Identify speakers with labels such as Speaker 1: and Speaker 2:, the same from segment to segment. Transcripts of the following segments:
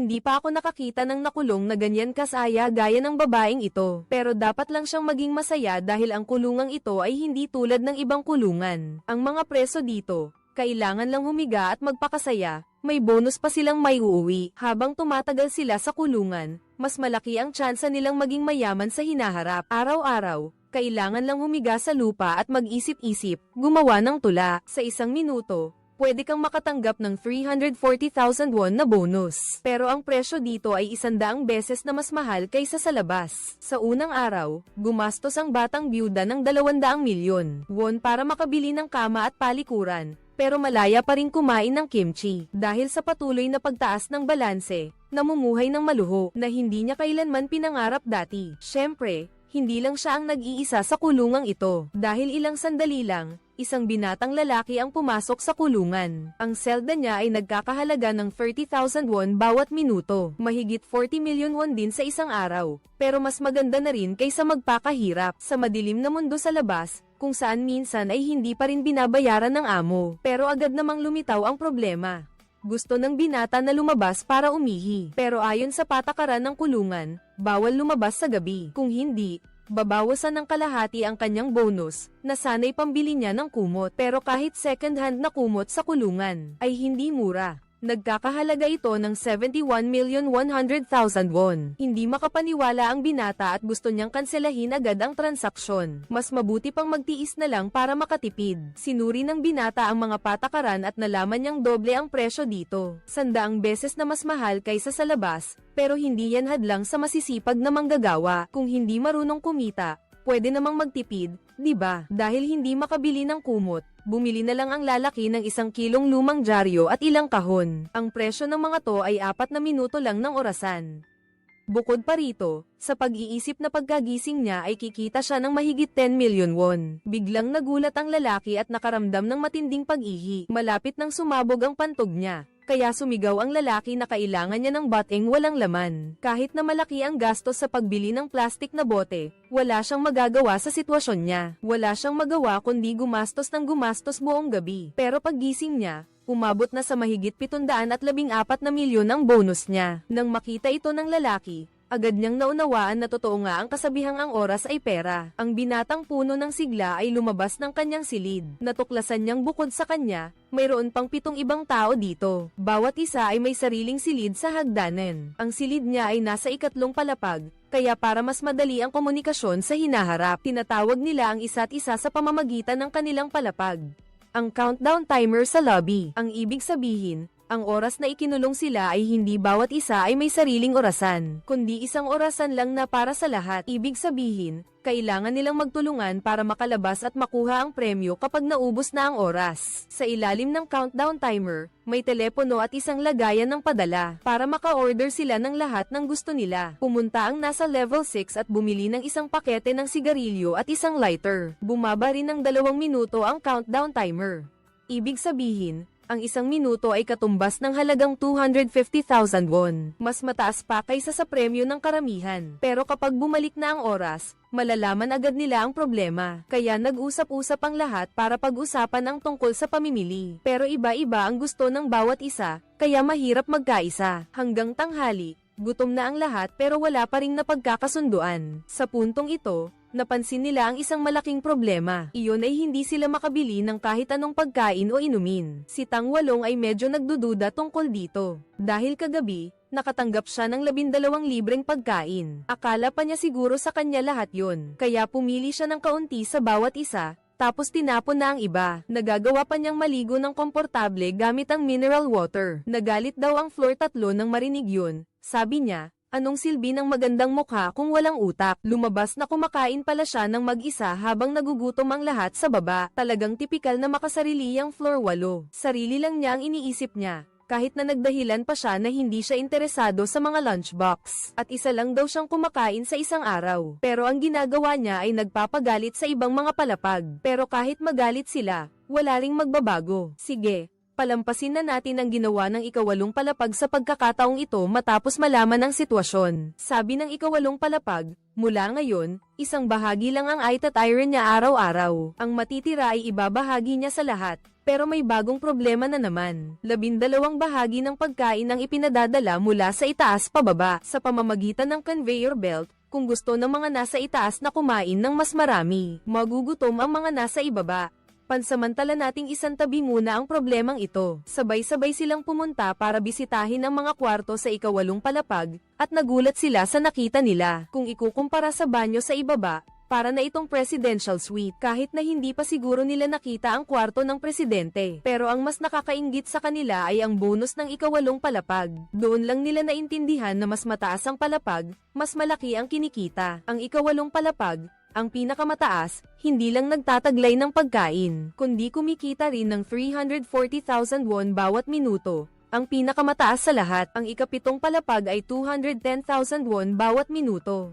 Speaker 1: Hindi pa ako nakakita ng nakulong na ganyan kasaya gaya ng babaeng ito. Pero dapat lang siyang maging masaya dahil ang kulungang ito ay hindi tulad ng ibang kulungan. Ang mga preso dito, kailangan lang humiga at magpakasaya. May bonus pa silang may uuwi. Habang tumatagal sila sa kulungan, mas malaki ang tsansa nilang maging mayaman sa hinaharap. Araw-araw, kailangan lang humiga sa lupa at mag-isip-isip, gumawa ng tula. Sa isang minuto, pwede kang makatanggap ng 340,000 won na bonus. Pero ang presyo dito ay 100 beses na mas mahal kaysa sa labas. Sa unang araw, gumastos ang batang byuda ng 200 milyon won para makabili ng kama at palikuran. Pero malaya pa rin kumain ng kimchi. Dahil sa patuloy na pagtaas ng balanse, namumuhay ng maluho na hindi niya kailanman pinangarap dati. Siyempre, hindi lang siya ang nag-iisa sa kulungang ito. Dahil ilang sandali lang, isang binatang lalaki ang pumasok sa kulungan. Ang selda niya ay nagkakahalaga ng 30,000 won bawat minuto. Mahigit 40 million won din sa isang araw. Pero mas maganda na rin kaysa magpakahirap. Sa madilim na mundo sa labas, kung saan minsan ay hindi pa rin binabayaran ng amo. Pero agad namang lumitaw ang problema. Gusto ng binata na lumabas para umihi. Pero ayon sa patakaran ng kulungan, bawal lumabas sa gabi. Kung hindi, babawasan ng kalahati ang kanyang bonus, na sana'y pambili niya ng kumot. Pero kahit second-hand na kumot sa kulungan, ay hindi mura. Nagkakahalaga ito ng 71,100,000 won. Hindi makapaniwala ang binata at gusto niyang kanselahin agad ang transaksyon. Mas mabuti pang magtiis na lang para makatipid. Sinuri ng binata ang mga patakaran at nalaman niyang doble ang presyo dito. 100 beses na mas mahal kaysa sa labas, pero hindi yan hadlang sa masisipag na manggagawa. Kung hindi marunong kumita, pwede namang magtipid, di ba? Dahil hindi makabili ng kumot, bumili na lang ang lalaki ng 1 kilong lumang dyaryo at ilang kahon. Ang presyo ng mga to ay 4 na minuto lang ng orasan. Bukod pa rito, sa pag-iisip na pagkagising niya ay kikita siya ng mahigit 10 million won. Biglang nagulat ang lalaki at nakaramdam ng matinding pag-ihi. Malapit nang sumabog ang pantog niya. Kaya sumigaw ang lalaki na kailangan niya ng bateng walang laman. Kahit na malaki ang gastos sa pagbili ng plastik na bote, wala siyang magagawa sa sitwasyon niya. Wala siyang magawa kundi gumastos ng gumastos buong gabi. Pero paggising niya, umabot na sa mahigit 714 na milyon ang bonus niya. Nang makita ito ng lalaki, agad niyang naunawaan na totoo nga ang kasabihang ang oras ay pera. Ang binatang puno ng sigla ay lumabas ng kanyang silid. Natuklasan niyang bukod sa kanya, mayroon pang 7 ibang tao dito. Bawat isa ay may sariling silid sa hagdanan. Ang silid niya ay nasa 2 palapag, kaya para mas madali ang komunikasyon sa hinaharap, tinatawag nila ang isa't isa sa pamamagitan ng kanilang palapag. Ang countdown timer sa lobby. Ang ibig sabihin, ang oras na ikinulong sila ay hindi bawat isa ay may sariling orasan, kundi isang orasan lang na para sa lahat. Ibig sabihin, kailangan nilang magtulungan para makalabas at makuha ang premyo kapag naubos na ang oras. Sa ilalim ng countdown timer, may telepono at isang lagayan ng padala para maka-order sila ng lahat ng gusto nila. Pumunta ang nasa level 6 at bumili ng isang pakete ng sigarilyo at isang lighter. Bumaba rin ng 2 minuto ang countdown timer. Ibig sabihin, ang 1 minuto ay katumbas ng halagang 250,000 won. Mas mataas pa kaysa sa premyo ng karamihan. Pero kapag bumalik na ang oras, malalaman agad nila ang problema. Kaya nag-usap-usap ang lahat para pag-usapan ang tungkol sa pamimili. Pero iba-iba ang gusto ng bawat isa, kaya mahirap magkaisa. Hanggang tanghali, gutom na ang lahat pero wala pa ring napagkakasunduan. Sa puntong ito, napansin nila ang isang malaking problema. Iyon ay hindi sila makabili ng kahit anong pagkain o inumin. Si Tang Walong ay medyo nagdududa tungkol dito. Dahil kagabi, nakatanggap siya ng 12 libreng pagkain. Akala pa niya siguro sa kanya lahat yon. Kaya pumili siya ng kaunti sa bawat isa, tapos tinapon na ang iba. Nagagawa pa niyang maligo ng komportable gamit ang mineral water. Nagalit daw ang floor 3 nang marinig yun. Sabi niya, anong silbi ng magandang mukha kung walang utak? Lumabas na kumakain pala siya ng mag-isa habang nagugutom ang lahat sa baba. Talagang tipikal na makasarili ang floor 8. Sarili lang niya ang iniisip niya. Kahit na nagdahilan pa siya na hindi siya interesado sa mga lunchbox. At isa lang daw siyang kumakain sa isang araw. Pero ang ginagawa niya ay nagpapagalit sa ibang mga palapag. Pero kahit magalit sila, wala ring magbabago. Sige, palampasin na natin ang ginawa ng ika-8 palapag sa pagkakataong ito matapos malaman ang sitwasyon. Sabi ng ika-8 palapag, mula ngayon, isang bahagi lang ang iron niya araw-araw. Ang matitira ay ibabahagi niya sa lahat. Pero may bagong problema na naman. 12 bahagi ng pagkain ang ipinadadala mula sa itaas pababa sa pamamagitan ng conveyor belt. Kung gusto ng mga nasa itaas na kumain ng mas marami, magugutom ang mga nasa ibaba. Pansamantala nating isantabi muna ang problemang ito. Sabay-sabay silang pumunta para bisitahin ang mga kwarto sa ika-8 palapag, at nagulat sila sa nakita nila. Kung ikukumpara sa banyo sa ibaba, para na itong presidential suite kahit na hindi pa siguro nila nakita ang kwarto ng presidente. Pero ang mas nakakainggit sa kanila ay ang bonus ng ika-8 palapag. Doon lang nila naintindihan na mas mataas ang palapag, mas malaki ang kinikita. Ang ika-8 palapag, ang pinakamataas, hindi lang nagtataglay ng pagkain, kundi kumikita rin ng 340,000 won bawat minuto. Ang pinakamataas sa lahat, ang ika-7 palapag ay 210,000 won bawat minuto.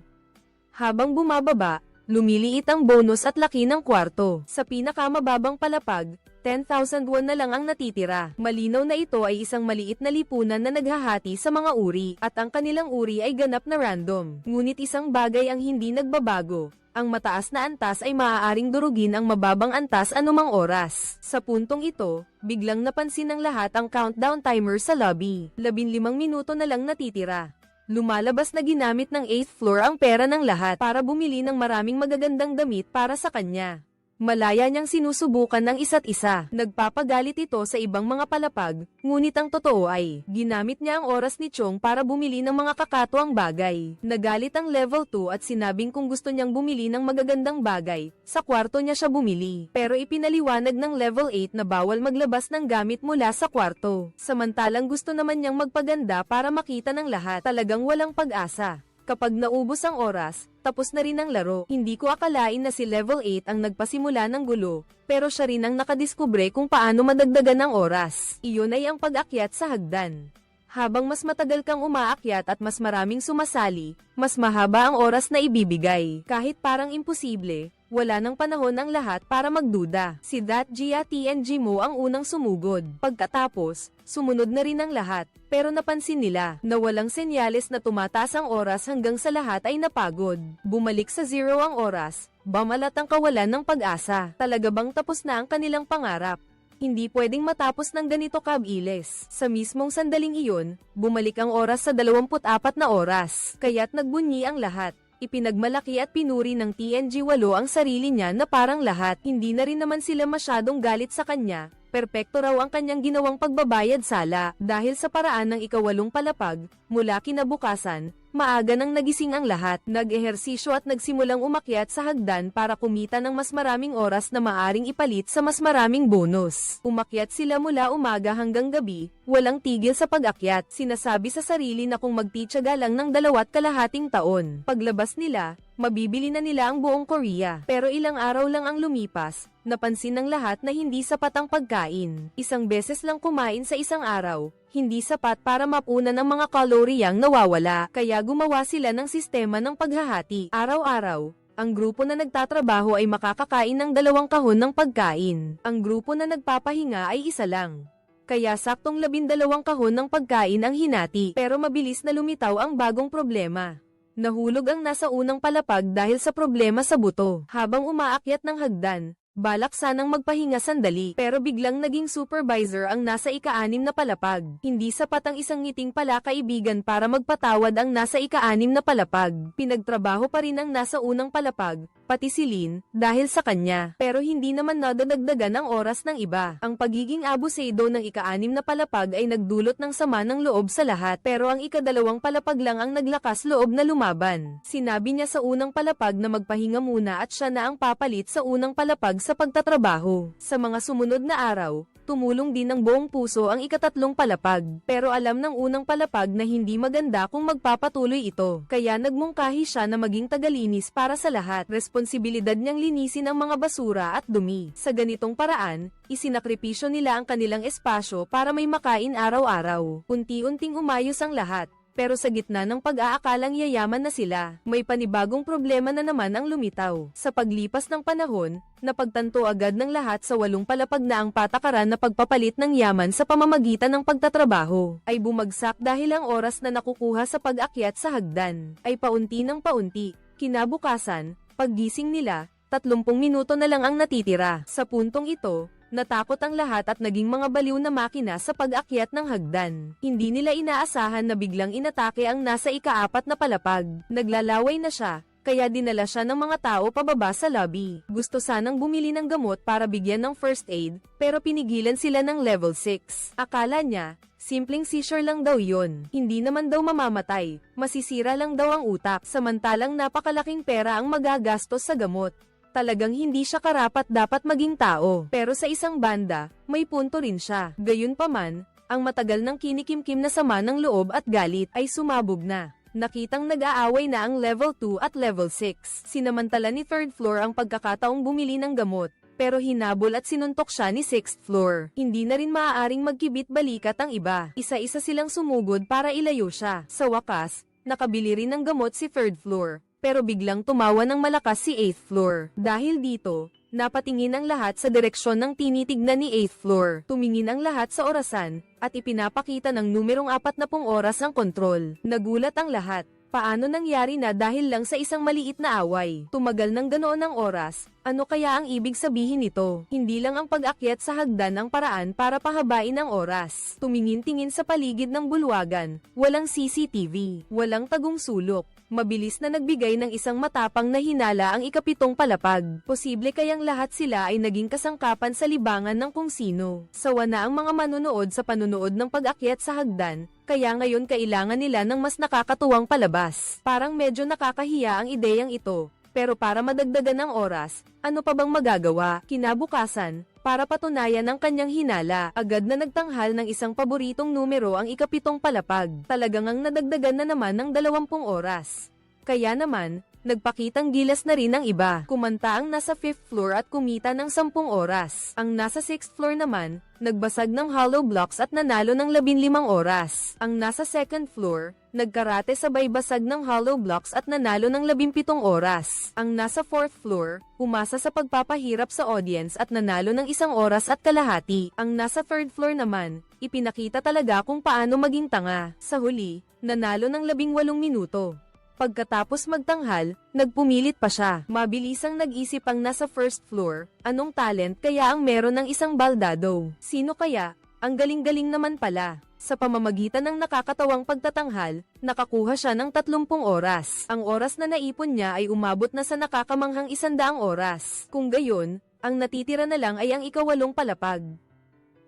Speaker 1: Habang bumababa, lumiliit ang bonus at laki ng kwarto. Sa pinakamababang palapag, 10,000 won na lang ang natitira. Malinaw na ito ay isang maliit na lipunan na naghahati sa mga uri, at ang kanilang uri ay ganap na random. Ngunit isang bagay ang hindi nagbabago. Ang mataas na antas ay maaaring durugin ang mababang antas anumang oras. Sa puntong ito, biglang napansin ng lahat ang countdown timer sa lobby. 15 minuto na lang natitira. Lumalabas na ginamit ng 8th floor ang pera ng lahat para bumili ng maraming magagandang damit para sa kanya. Malaya niyang sinusubukan ng isa't isa. Nagpapagalit ito sa ibang mga palapag, ngunit ang totoo ay, ginamit niya ang oras ni Chong para bumili ng mga kakatuwang bagay. Nagalit ang level 2 at sinabing kung gusto niyang bumili ng magagandang bagay, sa kwarto niya siya bumili. Pero ipinaliwanag ng level 8 na bawal maglabas ng gamit mula sa kwarto. Samantalang gusto naman niyang magpaganda para makita ng lahat. Talagang walang pag-asa. Kapag naubos ang oras, tapos na rin ang laro. Hindi ko akalain na si level 8 ang nagpasimula ng gulo, pero siya rin ang nakadiskubre kung paano madagdagan ang oras. Iyon ay ang pag-akyat sa hagdan. Habang mas matagal kang umaakyat at mas maraming sumasali, mas mahaba ang oras na ibibigay. Kahit parang imposible, wala nang panahon ang lahat para magduda. Si Datjia TNG mo ang unang sumugod. Pagkatapos, sumunod na rin ang lahat. Pero napansin nila na walang senyales na tumataas ang oras hanggang sa lahat ay napagod. Bumalik sa 0 ang oras, bamalat ang kawalan ng pag-asa. Talaga bang tapos na ang kanilang pangarap? Hindi pwedeng matapos ng ganito kabilis. Sa mismong sandaling iyon, bumalik ang oras sa 24 na oras. Kaya't nagbunyi ang lahat. Ipinagmalaki at pinuri ng TNG-8 ang sarili niya na parang lahat. Hindi na rin naman sila masyadong galit sa kanya. Perpekto raw ang kanyang ginawang pagbabayad sala dahil sa paraan ng ika-8 palapag. Mula kinabukasan, maaga nang nagising ang lahat, nag-ehersisyo at nagsimulang umakyat sa hagdan para kumita ng mas maraming oras na maaring ipalit sa mas maraming bonus. Umakyat sila mula umaga hanggang gabi, walang tigil sa pag-akyat. Sinasabi sa sarili na kung magtitiyaga lang ng 2.5 taon, paglabas nila, mabibili na nila ang buong Korea. Pero ilang araw lang ang lumipas, napansin ng lahat na hindi sapat ang pagkain. Isang beses lang kumain sa isang araw, hindi sapat para mapunan ang mga kaloriyang nawawala. Kaya gumawa sila ng sistema ng paghahati. Araw-araw, ang grupo na nagtatrabaho ay makakakain ng 2 kahon ng pagkain. Ang grupo na nagpapahinga ay isa lang. Kaya saktong 12 kahon ng pagkain ang hinati. Pero mabilis na lumitaw ang bagong problema. Nahulog ang nasa unang palapag dahil sa problema sa buto. Habang umaakyat ng hagdan, balak sanang magpahinga sandali, pero biglang naging supervisor ang nasa ika-6 na palapag. Hindi sapat ang isang ngiting palakaibigan para magpatawad ang nasa ika-6 na palapag. Pinagtrabaho pa rin ang nasa unang palapag, pati si Lin, dahil sa kanya. Pero hindi naman nadadagdagan ang oras ng iba. Ang pagiging abusado ng ika-6 na palapag ay nagdulot ng sama ng loob sa lahat. Pero ang ika-2 palapag lang ang naglakas loob na lumaban. Sinabi niya sa unang palapag na magpahinga muna at siya na ang papalit sa unang palapag sa pagtatrabaho. Sa mga sumunod na araw, tumulong din ng buong puso ang ika-3 palapag. Pero alam ng unang palapag na hindi maganda kung magpapatuloy ito. Kaya nagmungkahi siya na maging tagalinis para sa lahat. Responsibilidad niyang linisin ang mga basura at dumi. Sa ganitong paraan, isinakripisyo nila ang kanilang espasyo para may makain araw-araw. Unti-unting umayos ang lahat. Pero sa gitna ng pag-aakalang yayaman na sila, may panibagong problema na naman ang lumitaw. Sa paglipas ng panahon, napagtanto agad ng lahat sa 8 palapag na ang patakaran na pagpapalit ng yaman sa pamamagitan ng pagtatrabaho ay bumagsak dahil ang oras na nakukuha sa pag-akyat sa hagdan ay paunti ng paunti. Kinabukasan, paggising nila, 30 minuto na lang ang natitira. Sa puntong ito, Natakot ang lahat at naging mga baliw na makina sa pag-akyat ng hagdan. Hindi nila inaasahan na biglang inatake ang nasa ika-4 na palapag. Naglalaway na siya, kaya dinala siya ng mga tao pababa sa lobby. Gusto sanang bumili ng gamot para bigyan ng first aid, pero pinigilan sila ng level 6. Akala niya, simpleng seizure lang daw yun. Hindi naman daw mamamatay, masisira lang daw ang utak, samantalang napakalaking pera ang magagastos sa gamot. Talagang hindi siya karapat-dapat maging tao. Pero sa isang banda, may punto rin siya. Gayunpaman, ang matagal ng kinikimkim na sama ng loob at galit ay sumabog na. Nakitang nag-aaway na ang level 2 at level 6. Sinamantala ni third floor ang pagkakataong bumili ng gamot, pero hinabol at sinuntok siya ni 6th floor. Hindi na rin maaaring magkibit-balikat ang iba. Isa-isa silang sumugod para ilayo siya. Sa wakas, nakabili rin ng gamot si third floor, pero biglang tumawa ng malakas si 8th floor. Dahil dito, napatingin ang lahat sa direksyon ng tinitignan ni 8th floor. Tumingin ang lahat sa orasan, at ipinapakita ng numerong 40 oras ang kontrol. Nagulat ang lahat. Paano nangyari na dahil lang sa isang maliit na away? Tumagal ng ganoon ang oras, ano kaya ang ibig sabihin nito? Hindi lang ang pag-akyat sa hagdan ang paraan para pahabain ang oras. Tumingin-tingin sa paligid ng bulwagan, walang CCTV, walang tagong sulok. Mabilis na nagbigay ng isang matapang na hinala ang ika-7 palapag. Posible kayang lahat sila ay naging kasangkapan sa libangan ng kung sino. Sawa na ang mga manonood sa panunood ng pag-akyat sa hagdan, kaya ngayon kailangan nila ng mas nakakatuwang palabas. Parang medyo nakakahiya ang ideyang ito, pero para madagdagan ang oras, ano pa bang magagawa? Kinabukasan, para patunayan ang kanyang hinala, agad na nagtanghal ng isang paboritong numero ang ika-7 palapag. Talagang ang nadagdagan na naman ng 20 oras. Kaya naman, nagpakitang gilas na rin ang iba. Kumanta ang nasa 5th floor at kumita ng 10 oras. Ang nasa 6th floor naman, nagbasag ng hollow blocks at nanalo ng 15 oras. Ang nasa 2nd floor, nagkarate sabay basag ng hollow blocks at nanalo ng 17 oras. Ang nasa 4th floor, umasa sa pagpapahirap sa audience at nanalo ng 1 oras at kalahati. Ang nasa 3rd floor naman, ipinakita talaga kung paano maging tanga. Sa huli, nanalo ng 18 minuto. Pagkatapos magtanghal, nagpumilit pa siya. Mabilisang nag-isip ang nasa 1st floor, anong talent kaya ang meron ng isang baldado? Sino kaya? Ang galing-galing naman pala. Sa pamamagitan ng nakakatawang pagtatanghal, nakakuha siya ng 30 oras. Ang oras na naipon niya ay umabot na sa nakakamanghang 100 oras. Kung gayon, ang natitira na lang ay ang ika-8 palapag.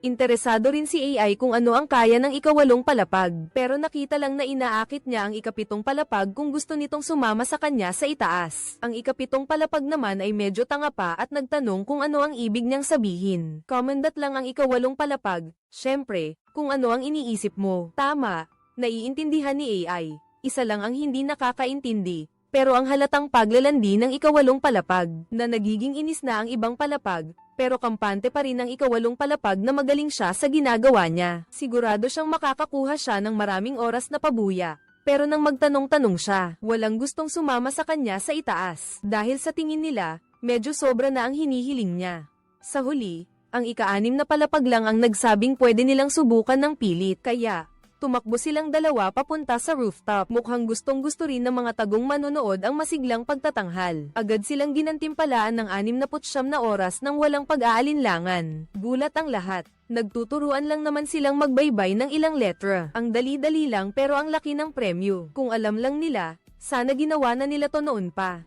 Speaker 1: Interesado rin si AI kung ano ang kaya ng ika-8 palapag, pero nakita lang na inaakit niya ang ika-7 palapag kung gusto nitong sumama sa kanya sa itaas. Ang ika-7 palapag naman ay medyo tanga pa at nagtanong kung ano ang ibig niyang sabihin. Komendat lang ang ika-8 palapag, syempre, kung ano ang iniisip mo. Tama, naiintindihan ni AI. Isa lang ang hindi nakakaintindi, pero ang halatang paglalandi ng ika-8 palapag, na nagiging inis na ang ibang palapag, pero kampante pa rin ang ika-8 palapag na magaling siya sa ginagawa niya. Sigurado siyang makakakuha siya ng maraming oras na pabuya. Pero nang magtanong-tanong siya, walang gustong sumama sa kanya sa itaas. Dahil sa tingin nila, medyo sobra na ang hinihiling niya. Sa huli, ang ika-6 na palapag lang ang nagsabing pwede nilang subukan ng pilit. Kaya, tumakbo silang dalawa papunta sa rooftop. Mukhang gustong-gusto rin ng mga tagong manonood ang masiglang pagtatanghal. Agad silang ginantimpalaan ng 69 na oras nang walang pag-aalinlangan. Gulat ang lahat. Nagtuturuan lang naman silang magbaybay ng ilang letra. Ang dali-dali lang pero ang laki ng premyo. Kung alam lang nila, sana ginawa na nila to noon pa.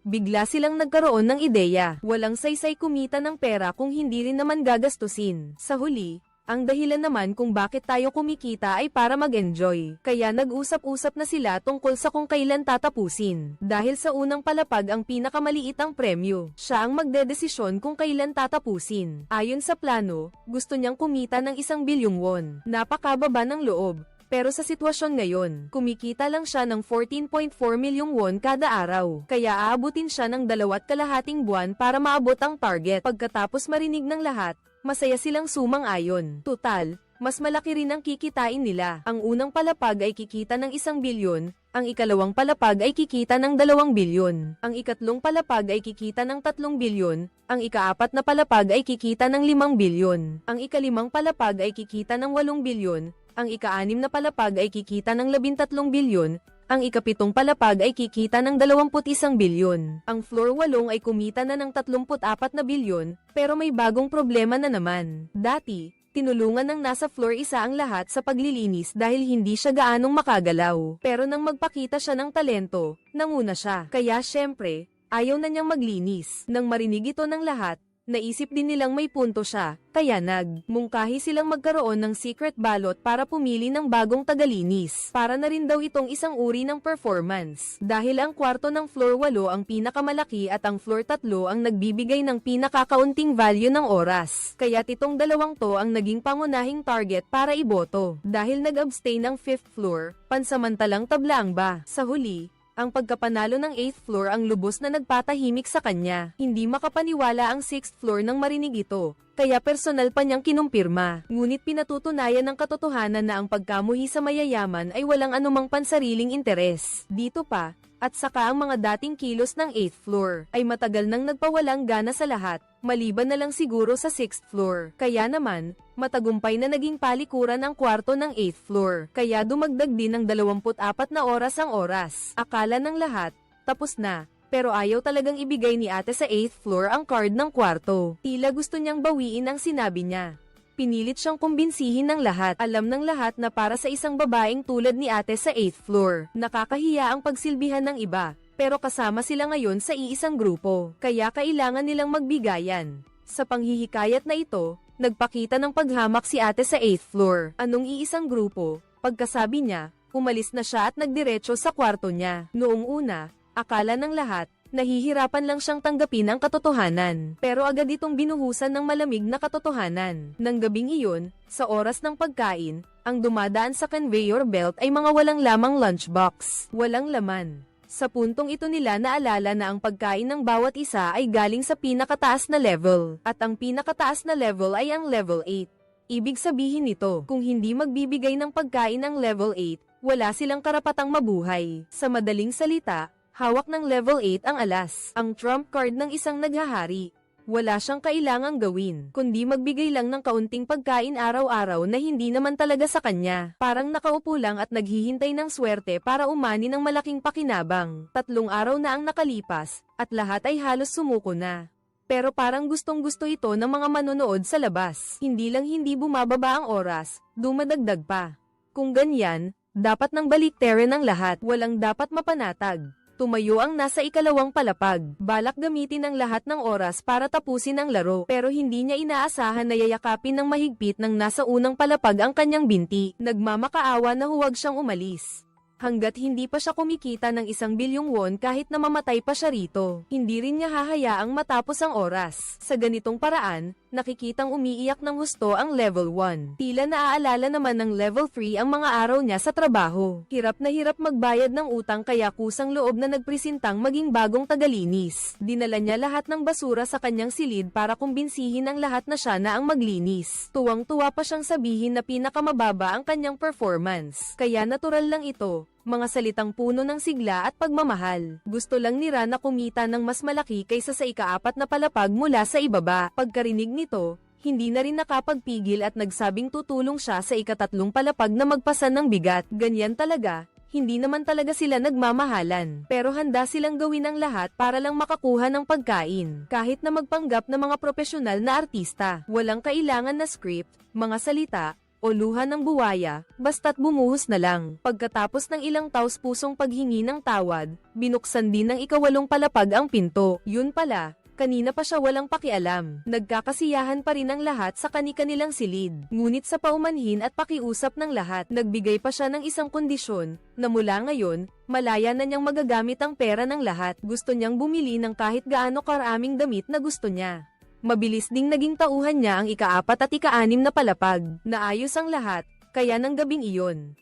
Speaker 1: Bigla silang nagkaroon ng ideya. Walang saysay kumita ng pera kung hindi rin naman gagastusin. Sa huli, ang dahilan naman kung bakit tayo kumikita ay para mag-enjoy. Kaya nag-usap-usap na sila tungkol sa kung kailan tatapusin. Dahil sa unang palapag ang pinakamaliit ang premyo, siya ang magdedesisyon kung kailan tatapusin. Ayon sa plano, gusto niyang kumita ng 1 bilyong won. Napakababa ng loob. Pero sa sitwasyon ngayon, kumikita lang siya ng 14.4 milyong won kada araw. Kaya aabutin siya ng 2.5 buwan para maabot ang target. Pagkatapos marinig ng lahat, masaya silang sumang-ayon. Total, mas malaki rin ang kikitain nila. Ang unang palapag ay kikita ng 1 bilyon, ang ikalawang palapag ay kikita ng 2 bilyon, ang ikatlong palapag ay kikita ng 3 bilyon, ang ika-4 na palapag ay kikita ng 5 bilyon, ang ika-5 palapag ay kikita ng 8 bilyon, ang ika-6 na palapag ay kikita ng 13 bilyon, Ang ikapitong palapag ay kikita ng 21 bilyon. Ang floor 8 ay kumita na ng 34 na bilyon, pero may bagong problema na naman. Dati, tinulungan ng nasa floor 1 ang lahat sa paglilinis dahil hindi siya gaanong makagalaw. Pero nang magpakita siya ng talento, nanguna siya. Kaya syempre, ayaw na niyang maglinis. Nang marinig ito ng lahat, naisip din nilang may punto siya, kaya nagmungkahi silang magkaroon ng secret ballot para pumili ng bagong tagalinis. Para na rin daw itong isang uri ng performance. Dahil ang kwarto ng floor 8 ang pinakamalaki at ang floor 3 ang nagbibigay ng pinakakaunting value ng oras. Kaya itong dalawang to ang naging pangunahing target para iboto. Dahil nag-abstain ng 5th floor, pansamantalang tablaang ba. Sa huli, ang pagkapanalo ng 8th floor ang lubos na nagpatahimik sa kanya. Hindi makapaniwala ang 6th floor nang marinig ito, kaya personal pa niyang kinumpirma. Ngunit pinatutunayan ng katotohanan na ang pagkamuhi sa mayayaman ay walang anumang pansariling interes. Dito pa, at saka ang mga dating kilos ng 8th floor, ay matagal nang nagpawalang gana sa lahat, maliban na lang siguro sa 6th floor. Kaya naman, matagumpay na naging palikuran ang kwarto ng 8th floor, kaya dumagdag din ng 24 na oras ang oras. Akala ng lahat, tapos na, pero ayaw talagang ibigay ni ate sa 8th floor ang card ng kwarto. Tila gusto niyang bawiin ang sinabi niya. Pinilit siyang kumbinsihin ng lahat. Alam ng lahat na para sa isang babaeng tulad ni ate sa 8th floor, nakakahiya ang pagsilbihan ng iba, pero kasama sila ngayon sa iisang grupo, kaya kailangan nilang magbigayan. Sa panghihikayat na ito, nagpakita ng paghamak si ate sa 8th floor. Anong iisang grupo? Pagkasabi niya, umalis na siya at nagdiretso sa kwarto niya. Noong una, akala ng lahat, nahihirapan lang siyang tanggapin ang katotohanan. Pero agad itong binuhusan ng malamig na katotohanan. Nang gabing iyon, sa oras ng pagkain, ang dumadaan sa conveyor belt ay mga walang lamang lunchbox. Walang laman. Sa puntong ito nila naalala na ang pagkain ng bawat isa ay galing sa pinakataas na level. At ang pinakataas na level ay ang level 8. Ibig sabihin nito, kung hindi magbibigay ng pagkain ng level 8, wala silang karapatang mabuhay. Sa madaling salita, hawak ng level 8 ang alas, ang trump card ng isang naghahari. Wala siyang kailangang gawin, kundi magbigay lang ng kaunting pagkain araw-araw na hindi naman talaga sa kanya. Parang nakaupo lang at naghihintay ng swerte para umani ng malaking pakinabang. 3 araw na ang nakalipas, at lahat ay halos sumuko na. Pero parang gustong-gusto ito ng mga manonood sa labas. Hindi lang hindi bumababa ang oras, dumadagdag pa. Kung ganyan, dapat nang baliktarin ng lahat, walang dapat mapanatag. Tumayo ang nasa ikalawang palapag. Balak gamitin ang lahat ng oras para tapusin ang laro, pero hindi niya inaasahan na yayakapin ng mahigpit ng nasa unang palapag ang kanyang binti. Nagmamakaawa na huwag siyang umalis. Hanggat hindi pa siya kumikita ng 1 bilyong won kahit na mamatay pa siya rito, hindi rin niya hahayaang matapos ang oras. Sa ganitong paraan, nakikitang umiiyak ng husto ang level 1. Tila naaalala naman ng level 3 ang mga araw niya sa trabaho. Hirap na hirap magbayad ng utang kaya kusang loob na nagpresintang maging bagong tagalinis. Dinala niya lahat ng basura sa kanyang silid para kumbinsihin ang lahat na siya na ang maglinis. Tuwang-tuwa pa siyang sabihin na pinakamababa ang kanyang performance. Kaya natural lang ito. Mga salitang puno ng sigla at pagmamahal. Gusto lang ni Ran na kumita ng mas malaki kaysa sa ika-4 na palapag mula sa ibaba. Pagkarinig nito, hindi na rin nakapagpigil at nagsabing tutulong siya sa ika-3 palapag na magpasan ng bigat. Ganyan talaga, hindi naman talaga sila nagmamahalan. Pero handa silang gawin ang lahat para lang makakuha ng pagkain. Kahit na magpanggap na mga profesional na artista. Walang kailangan na script, mga salita, o luha ng buwaya, basta't bumuhos na lang. Pagkatapos ng ilang taos-pusong paghingi ng tawad, binuksan din ng ika-8 palapag ang pinto. Yun pala, kanina pa siya walang pakialam. Nagkakasiyahan pa rin ang lahat sa kani-kanilang silid. Ngunit sa paumanhin at pakiusap ng lahat, nagbigay pa siya ng isang kondisyon, na mula ngayon, malaya na niyang magagamit ang pera ng lahat. Gusto niyang bumili ng kahit gaano karaming damit na gusto niya. Mabilis ding naging tauhan niya ang ika-4 at ika-6 na palapag. Naayos ang lahat, kaya ng gabing iyon.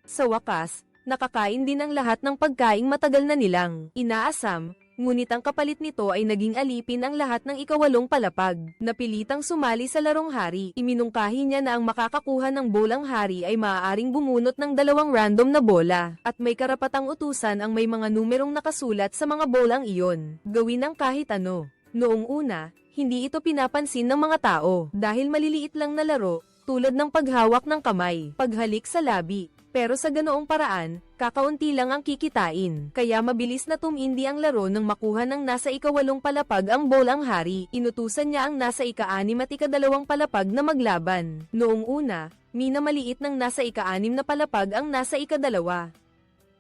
Speaker 1: Sa wakas, nakakain din ang lahat ng pagkaing matagal na nilang inaasam, ngunit ang kapalit nito ay naging alipin ang lahat ng ika-8 palapag. Napilitang sumali sa larong hari. Iminungkahi niya na ang makakakuha ng bolang hari ay maaaring bumunot ng 2 random na bola, at may karapatang utusan ang may mga numerong nakasulat sa mga bolang iyon. Gawin ang kahit ano. Noong una, hindi ito pinapansin ng mga tao dahil maliliit lang na laro, tulad ng paghawak ng kamay, paghalik sa labi. Pero sa ganoong paraan, kakaunti lang ang kikitain. Kaya mabilis na tumindi ang laro nang makuha ng nasa ika-8 palapag ang bowl ang hari. Inutusan niya ang nasa ika-6 at ika-2 palapag na maglaban. Noong una, minamaliit ng nasa ika-6 na palapag ang nasa ika-2.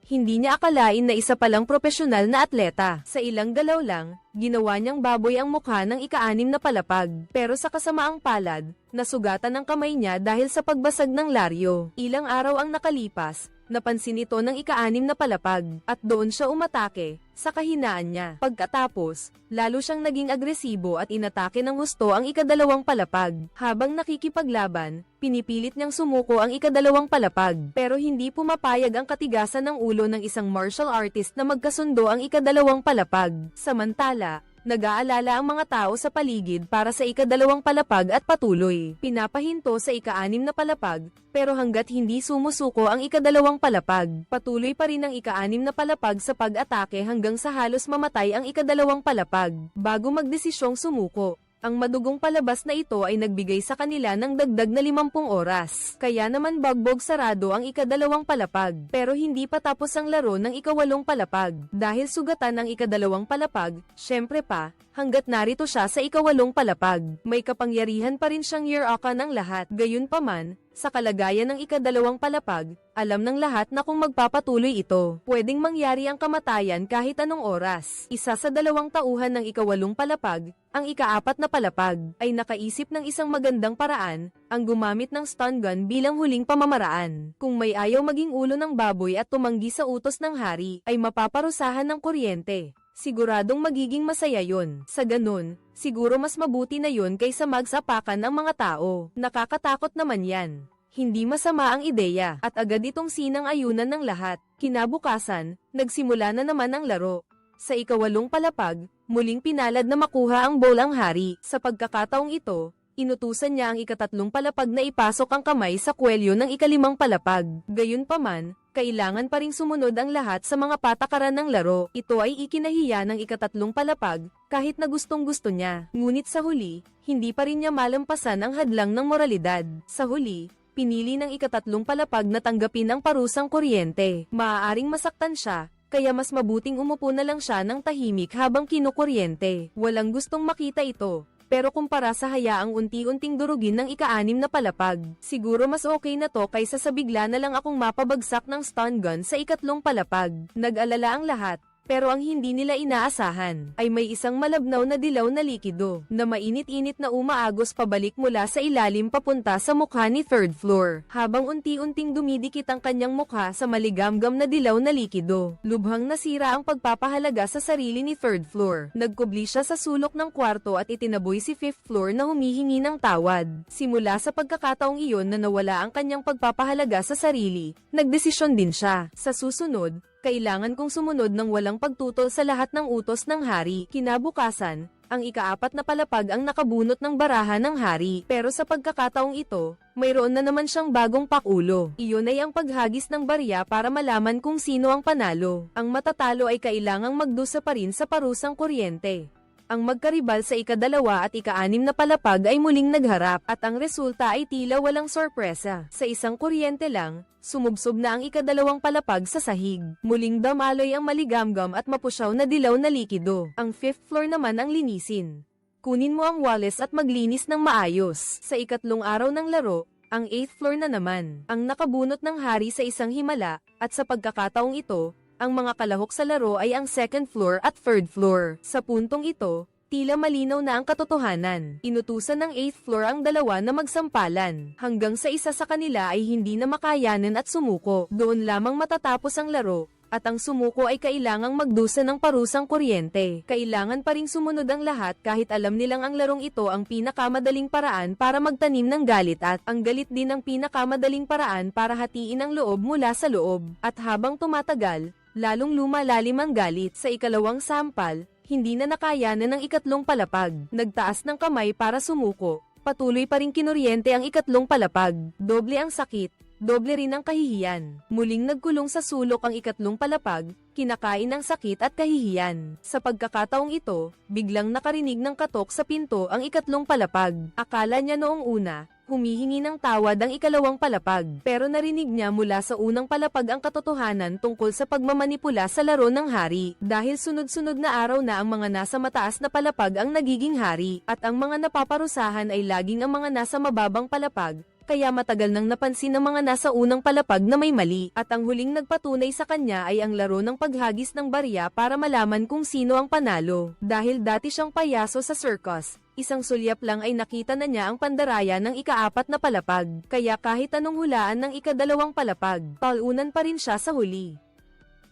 Speaker 1: Hindi niya akalain na isa palang propesyonal na atleta. Sa ilang galaw lang, ginawa niyang baboy ang mukha ng ika-6 na palapag. Pero sa kasamaang palad, nasugatan ang kamay niya dahil sa pagbasag ng laryo. Ilang araw ang nakalipas, napansin ito ng ika-6 na palapag, at doon siya umatake, sa kahinaan niya. Pagkatapos, lalo siyang naging agresibo at inatake ng husto ang ika-2 palapag. Habang nakikipaglaban, pinipilit niyang sumuko ang ika-2 palapag. Pero hindi pumapayag ang katigasan ng ulo ng isang martial artist na magkasundo ang ika-2 palapag. Samantala, nag-aalala ang mga tao sa paligid para sa ika-2 palapag at patuloy. Pinapahinto sa ika-6 na palapag, pero hanggat hindi sumusuko ang ika-2 palapag, patuloy pa rin ang ika-6 na palapag sa pag-atake hanggang sa halos mamatay ang ika-2 palapag, bago magdesisyong sumuko. Ang madugong palabas na ito ay nagbigay sa kanila ng dagdag na 50 oras. Kaya naman bagbog sarado ang ika-2 palapag. Pero hindi pa tapos ang laro ng ika-8 palapag. Dahil sugatan ng ika-2 palapag, syempre pa, hanggat narito siya sa ika-8 palapag. May kapangyarihan pa rin siyang yuraka ng lahat. Gayunpaman, sa kalagayan ng ika-2 palapag, alam ng lahat na kung magpapatuloy ito, pwedeng mangyari ang kamatayan kahit anong oras. Isa sa 2 tauhan ng ika-8 palapag, ang ika-4 na palapag, ay nakaisip ng isang magandang paraan, ang gumamit ng stun gun bilang huling pamamaraan. Kung may ayaw maging ulo ng baboy at tumanggi sa utos ng hari, ay mapaparusahan ng kuryente. Siguradong magiging masaya yun. Sa ganun, siguro mas mabuti na yun kaysa magsapakan ng mga tao. Nakakatakot naman yan. Hindi masama ang ideya, at agad itong sinang-ayunan ng lahat. Kinabukasan, nagsimula na naman ang laro. Sa ika-8 palapag, muling pinalad na makuha ang bowl ang hari. Sa pagkakataong ito, inutusan niya ang ika-3 palapag na ipasok ang kamay sa kwelyo ng ika-5 palapag. Gayunpaman, kailangan pa ring sumunod ang lahat sa mga patakaran ng laro. Ito ay ikinahiya ng ika-3 palapag, kahit na gustong-gusto niya. Ngunit sa huli, hindi pa rin niya malampasan ang hadlang ng moralidad. Sa huli, pinili ng ika-3 palapag na tanggapin ang parusang kuryente. Maaaring masaktan siya, kaya mas mabuting umupo na lang siya ng tahimik habang kinukuryente. Walang gustong makita ito. Pero kumpara sa hayaang unti-unting durugin ng ika-6 na palapag, siguro mas okay na to kaysa sa bigla na lang akong mapabagsak ng stun gun sa ika-3 palapag. Nag-alala ang lahat. Pero ang hindi nila inaasahan, ay may isang malabnaw na dilaw na likido, na mainit-init na umaagos pabalik mula sa ilalim papunta sa mukha ni Third Floor, habang unti-unting dumidikit ang kanyang mukha sa maligamgam na dilaw na likido. Lubhang nasira ang pagpapahalaga sa sarili ni Third Floor. Nagkubli siya sa sulok ng kwarto at itinaboy si Fifth Floor na humihingi ng tawad. Simula sa pagkakataong iyon na nawala ang kanyang pagpapahalaga sa sarili, nagdesisyon din siya. Sa susunod, kailangan kong sumunod ng walang pagtutol sa lahat ng utos ng hari. Kinabukasan, ang ika-4 na palapag ang nakabunot ng baraha ng hari. Pero sa pagkakataong ito, mayroon na naman siyang bagong pakulo. Iyon ay ang paghagis ng barya para malaman kung sino ang panalo. Ang matatalo ay kailangang magdusa pa rin sa parusang kuryente. Ang magkaribal sa ika-2 at ika-6 na palapag ay muling nagharap, at ang resulta ay tila walang sorpresa. Sa isang kuryente lang, sumubsob na ang ika-2 palapag sa sahig. Muling damaloy ang maligamgam at mapusyaw na dilaw na likido. Ang 5th floor naman ang linisin. Kunin mo ang walis at maglinis ng maayos. Sa ika-3 araw ng laro, ang 8th floor na naman ang nakabunot ng hari sa isang himala, at sa pagkakataong ito, ang mga kalahok sa laro ay ang 2nd floor at 3rd floor. Sa puntong ito, tila malinaw na ang katotohanan. Inutusan ng 8th floor ang dalawa na magsampalan, hanggang sa isa sa kanila ay hindi na makayanan at sumuko. Doon lamang matatapos ang laro, at ang sumuko ay kailangang magdusa ng parusang kuryente. Kailangan pa ring sumunod ang lahat kahit alam nilang ang larong ito ang pinakamadaling paraan para magtanim ng galit, at ang galit din ang pinakamadaling paraan para hatiin ang loob mula sa loob. At habang tumatagal, lalong lumalalim ang galit. Sa ika-2 sampal, hindi na nakayanan ng ika-3 palapag. Nagtaas ng kamay para sumuko. Patuloy pa ring kinuryente ang ika-3 palapag. Doble ang sakit, doble rin ang kahihiyan. Muling nagkulong sa sulok ang ikatlong palapag, kinakain ng sakit at kahihiyan. Sa pagkakataong ito, biglang nakarinig ng katok sa pinto ang ikatlong palapag. Akala niya noong una, humihingi ng tawad ang ikalawang palapag. Pero narinig niya mula sa unang palapag ang katotohanan tungkol sa pagmamanipula sa laro ng hari. Dahil sunod-sunod na araw na ang mga nasa mataas na palapag ang nagiging hari, at ang mga napaparusahan ay laging ang mga nasa mababang palapag. Kaya matagal nang napansin ng mga nasa unang palapag na may mali, at ang huling nagpatunay sa kanya ay ang laro ng paghagis ng barya para malaman kung sino ang panalo. Dahil dati siyang payaso sa circus, isang sulyap lang ay nakita na niya ang pandaraya ng ika-4 na palapag. Kaya kahit anong hulaan ng ika-2 palapag, palunan pa rin siya sa huli.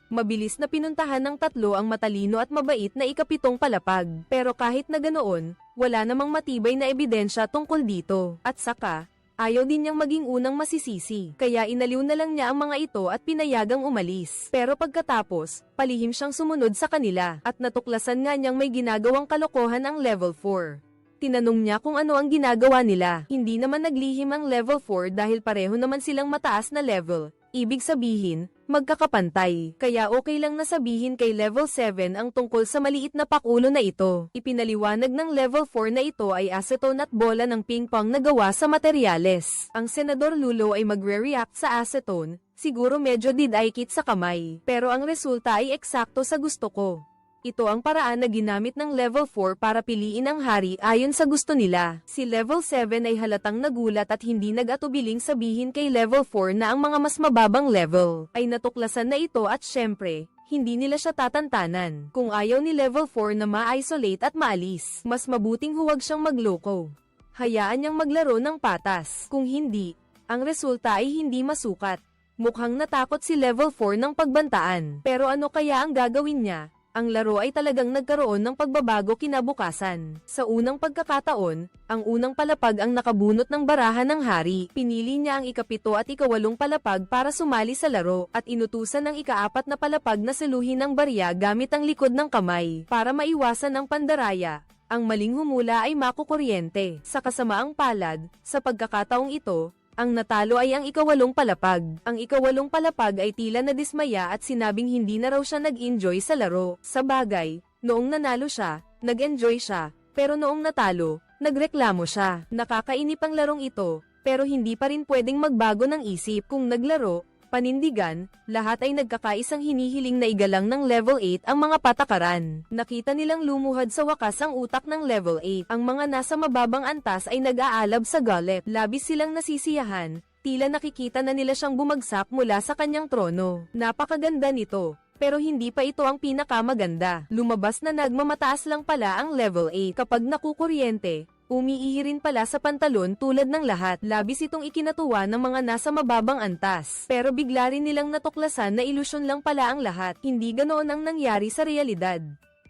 Speaker 1: Mabilis na pinuntahan ng tatlo ang matalino at mabait na ika-7 palapag. Pero kahit na ganoon, wala namang matibay na ebidensya tungkol dito. At saka, ayaw din niyang maging unang masisisi, kaya inaliw na lang niya ang mga ito at pinayagang umalis. Pero pagkatapos, palihim siyang sumunod sa kanila, at natuklasan nga niyang may ginagawang kalokohan ang level 4. Tinanong niya kung ano ang ginagawa nila. Hindi naman naglihim ang level 4 dahil pareho naman silang mataas na level. Ibig sabihin, magkakapantay. Kaya okay lang na sabihin kay level 7 ang tungkol sa maliit na pakulo na ito. Ipinaliwanag ng level 4 na ito ay acetone at bola ng ping-pong na gawa sa materyales. Ang Senador Lulo ay magre-react sa acetone, siguro medyo didikit sa kamay. Pero ang resulta ay eksakto sa gusto ko. Ito ang paraan na ginamit ng level 4 para piliin ang hari ayon sa gusto nila. Si level 7 ay halatang nagulat at hindi nag-atubiling sabihin kay level 4 na ang mga mas mababang level ay natuklasan na ito at syempre, hindi nila siya tatantanan. Kung ayaw ni level 4 na ma-isolate at maalis, mas mabuting huwag siyang magloko. Hayaan niyang maglaro ng patas. Kung hindi, ang resulta ay hindi masukat. Mukhang natakot si level 4 ng pagbantaan. Pero ano kaya ang gagawin niya? Ang laro ay talagang nagkaroon ng pagbabago kinabukasan. Sa unang pagkakataon, ang unang palapag ang nakabunot ng barahan ng hari. Pinili niya ang ika-7 at ika-8 palapag para sumali sa laro, at inutusan ng ika-4 na palapag na saluhin ang barya gamit ang likod ng kamay, para maiwasan ang pandaraya. Ang maling humula ay makukuryente. Sa kasamaang palad, sa pagkakataong ito, ang natalo ay ang ika-8 palapag. Ang ika-8 palapag ay tila nadismaya at sinabing hindi na raw siya nag-enjoy sa laro. Sa bagay, noong nanalo siya, nag-enjoy siya, pero noong natalo, nagreklamo siya. Nakakainip ang larong ito, pero hindi pa rin pwedeng magbago ng isip. Kung naglaro, panindigan, lahat ay nagkakaisang hinihiling na igalang ng level 8 ang mga patakaran. Nakita nilang lumuhad sa wakas ang utak ng level 8. Ang mga nasa mababang antas ay nag-aalab sa galit. Labis silang nasisiyahan, tila nakikita na nila siyang bumagsak mula sa kanyang trono. Napakaganda nito. Pero hindi pa ito ang pinakamaganda. Lumabas na nagmamataas lang pala ang level 8. Kapag nakukuryente, umiihi rin pala sa pantalon tulad ng lahat. Labis itong ikinatuwa ng mga nasa mababang antas. Pero bigla rin nilang natuklasan na ilusyon lang pala ang lahat. Hindi ganoon ang nangyari sa realidad.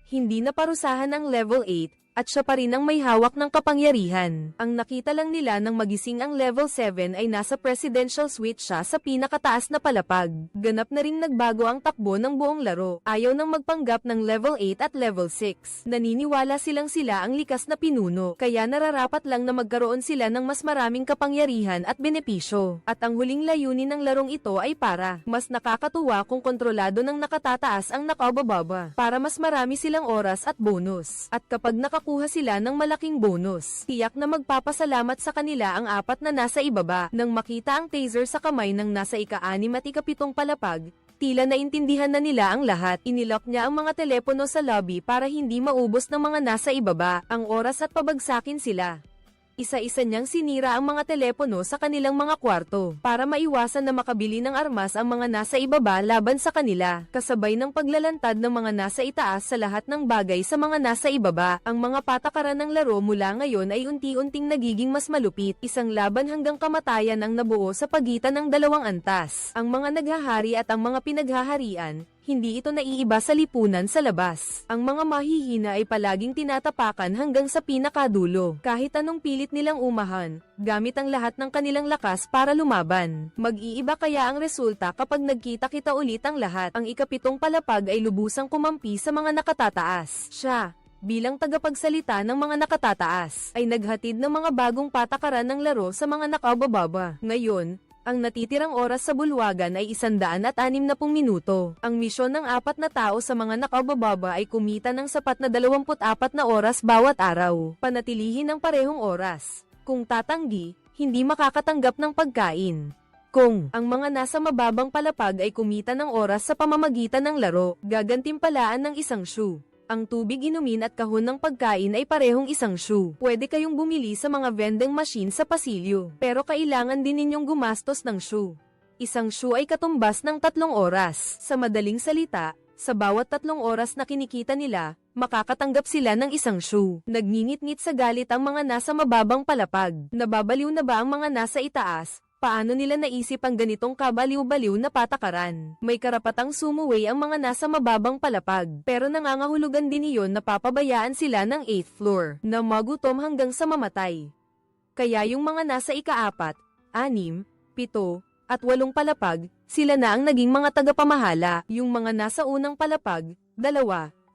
Speaker 1: Hindi naparusahan ang level 8, at siya pa rin ang may hawak ng kapangyarihan. Ang nakita lang nila nang magising ang level 7 ay nasa presidential suite siya sa pinakataas na palapag. Ganap na ring nagbago ang takbo ng buong laro. Ayaw nang magpanggap ng level 8 at level 6. Naniniwala sila ang likas na pinuno, kaya nararapat lang na magkaroon sila ng mas maraming kapangyarihan at benepisyo. At ang huling layunin ng larong ito ay para mas nakakatuwa kung kontrolado ng nakatataas ang nakabababa, para mas marami silang oras at bonus. At kapag nakakuha sila ng malaking bonus, tiyak na magpapasalamat sa kanila ang 4 na nasa ibaba. Nang makita ang taser sa kamay ng nasa ika-6 at ika-7 palapag, tila naintindihan na nila ang lahat. Inilock niya ang mga telepono sa lobby para hindi maubos ng mga nasa ibaba ang oras at pabagsakin sila. Isa-isa niyang sinira ang mga telepono sa kanilang mga kwarto para maiwasan na makabili ng armas ang mga nasa ibaba laban sa kanila, kasabay ng paglalantad ng mga nasa itaas sa lahat ng bagay sa mga nasa ibaba. Ang mga patakaran ng laro mula ngayon ay unti-unting nagiging mas malupit. Isang laban hanggang kamatayan ang nabuo sa pagitan ng dalawang antas. Ang mga naghahari at ang mga pinaghaharian, hindi ito naiiba sa lipunan sa labas. Ang mga mahihina ay palaging tinatapakan hanggang sa pinakadulo. Kahit anong pilit nilang umahan, gamit ang lahat ng kanilang lakas para lumaban. Mag-iiba kaya ang resulta kapag nagkita-kita ulit ang lahat. Ang ika-7 palapag ay lubusang kumampi sa mga nakatataas. Siya, bilang tagapagsalita ng mga nakatataas, ay naghatid ng mga bagong patakaran ng laro sa mga nakabababa. Ngayon, Ang natitirang oras sa bulwagan ay 160 minuto. Ang misyon ng 4 na tao sa mga nakabababa ay kumita ng sapat na 24 na oras bawat araw. Panatilihin ang parehong oras. Kung tatanggi, hindi makakatanggap ng pagkain. Kung ang mga nasa mababang palapag ay kumita ng oras sa pamamagitan ng laro, gagantimpalaan ng isang shoe. Ang tubig inumin at kahon ng pagkain ay parehong isang shoe. Pwede kayong bumili sa mga vending machine sa pasilyo, pero kailangan din ninyong gumastos ng shoe. Isang shoe ay katumbas ng 3 oras. Sa madaling salita, sa bawat 3 oras na kinikita nila, makakatanggap sila ng isang shoe. Nagngingit-ngit sa galit ang mga nasa mababang palapag. Nababaliw na ba ang mga nasa itaas? Paano nila naisip ang ganitong kabaliw-baliw na patakaran? May karapatang sumuway ang mga nasa mababang palapag, pero nangangahulugan din iyon na papabayaan sila ng 8th floor, na magutom hanggang sa mamatay. Kaya yung mga nasa ika-4, 6, 7, at 8 palapag, sila na ang naging mga tagapamahala. Yung mga nasa unang palapag, 2,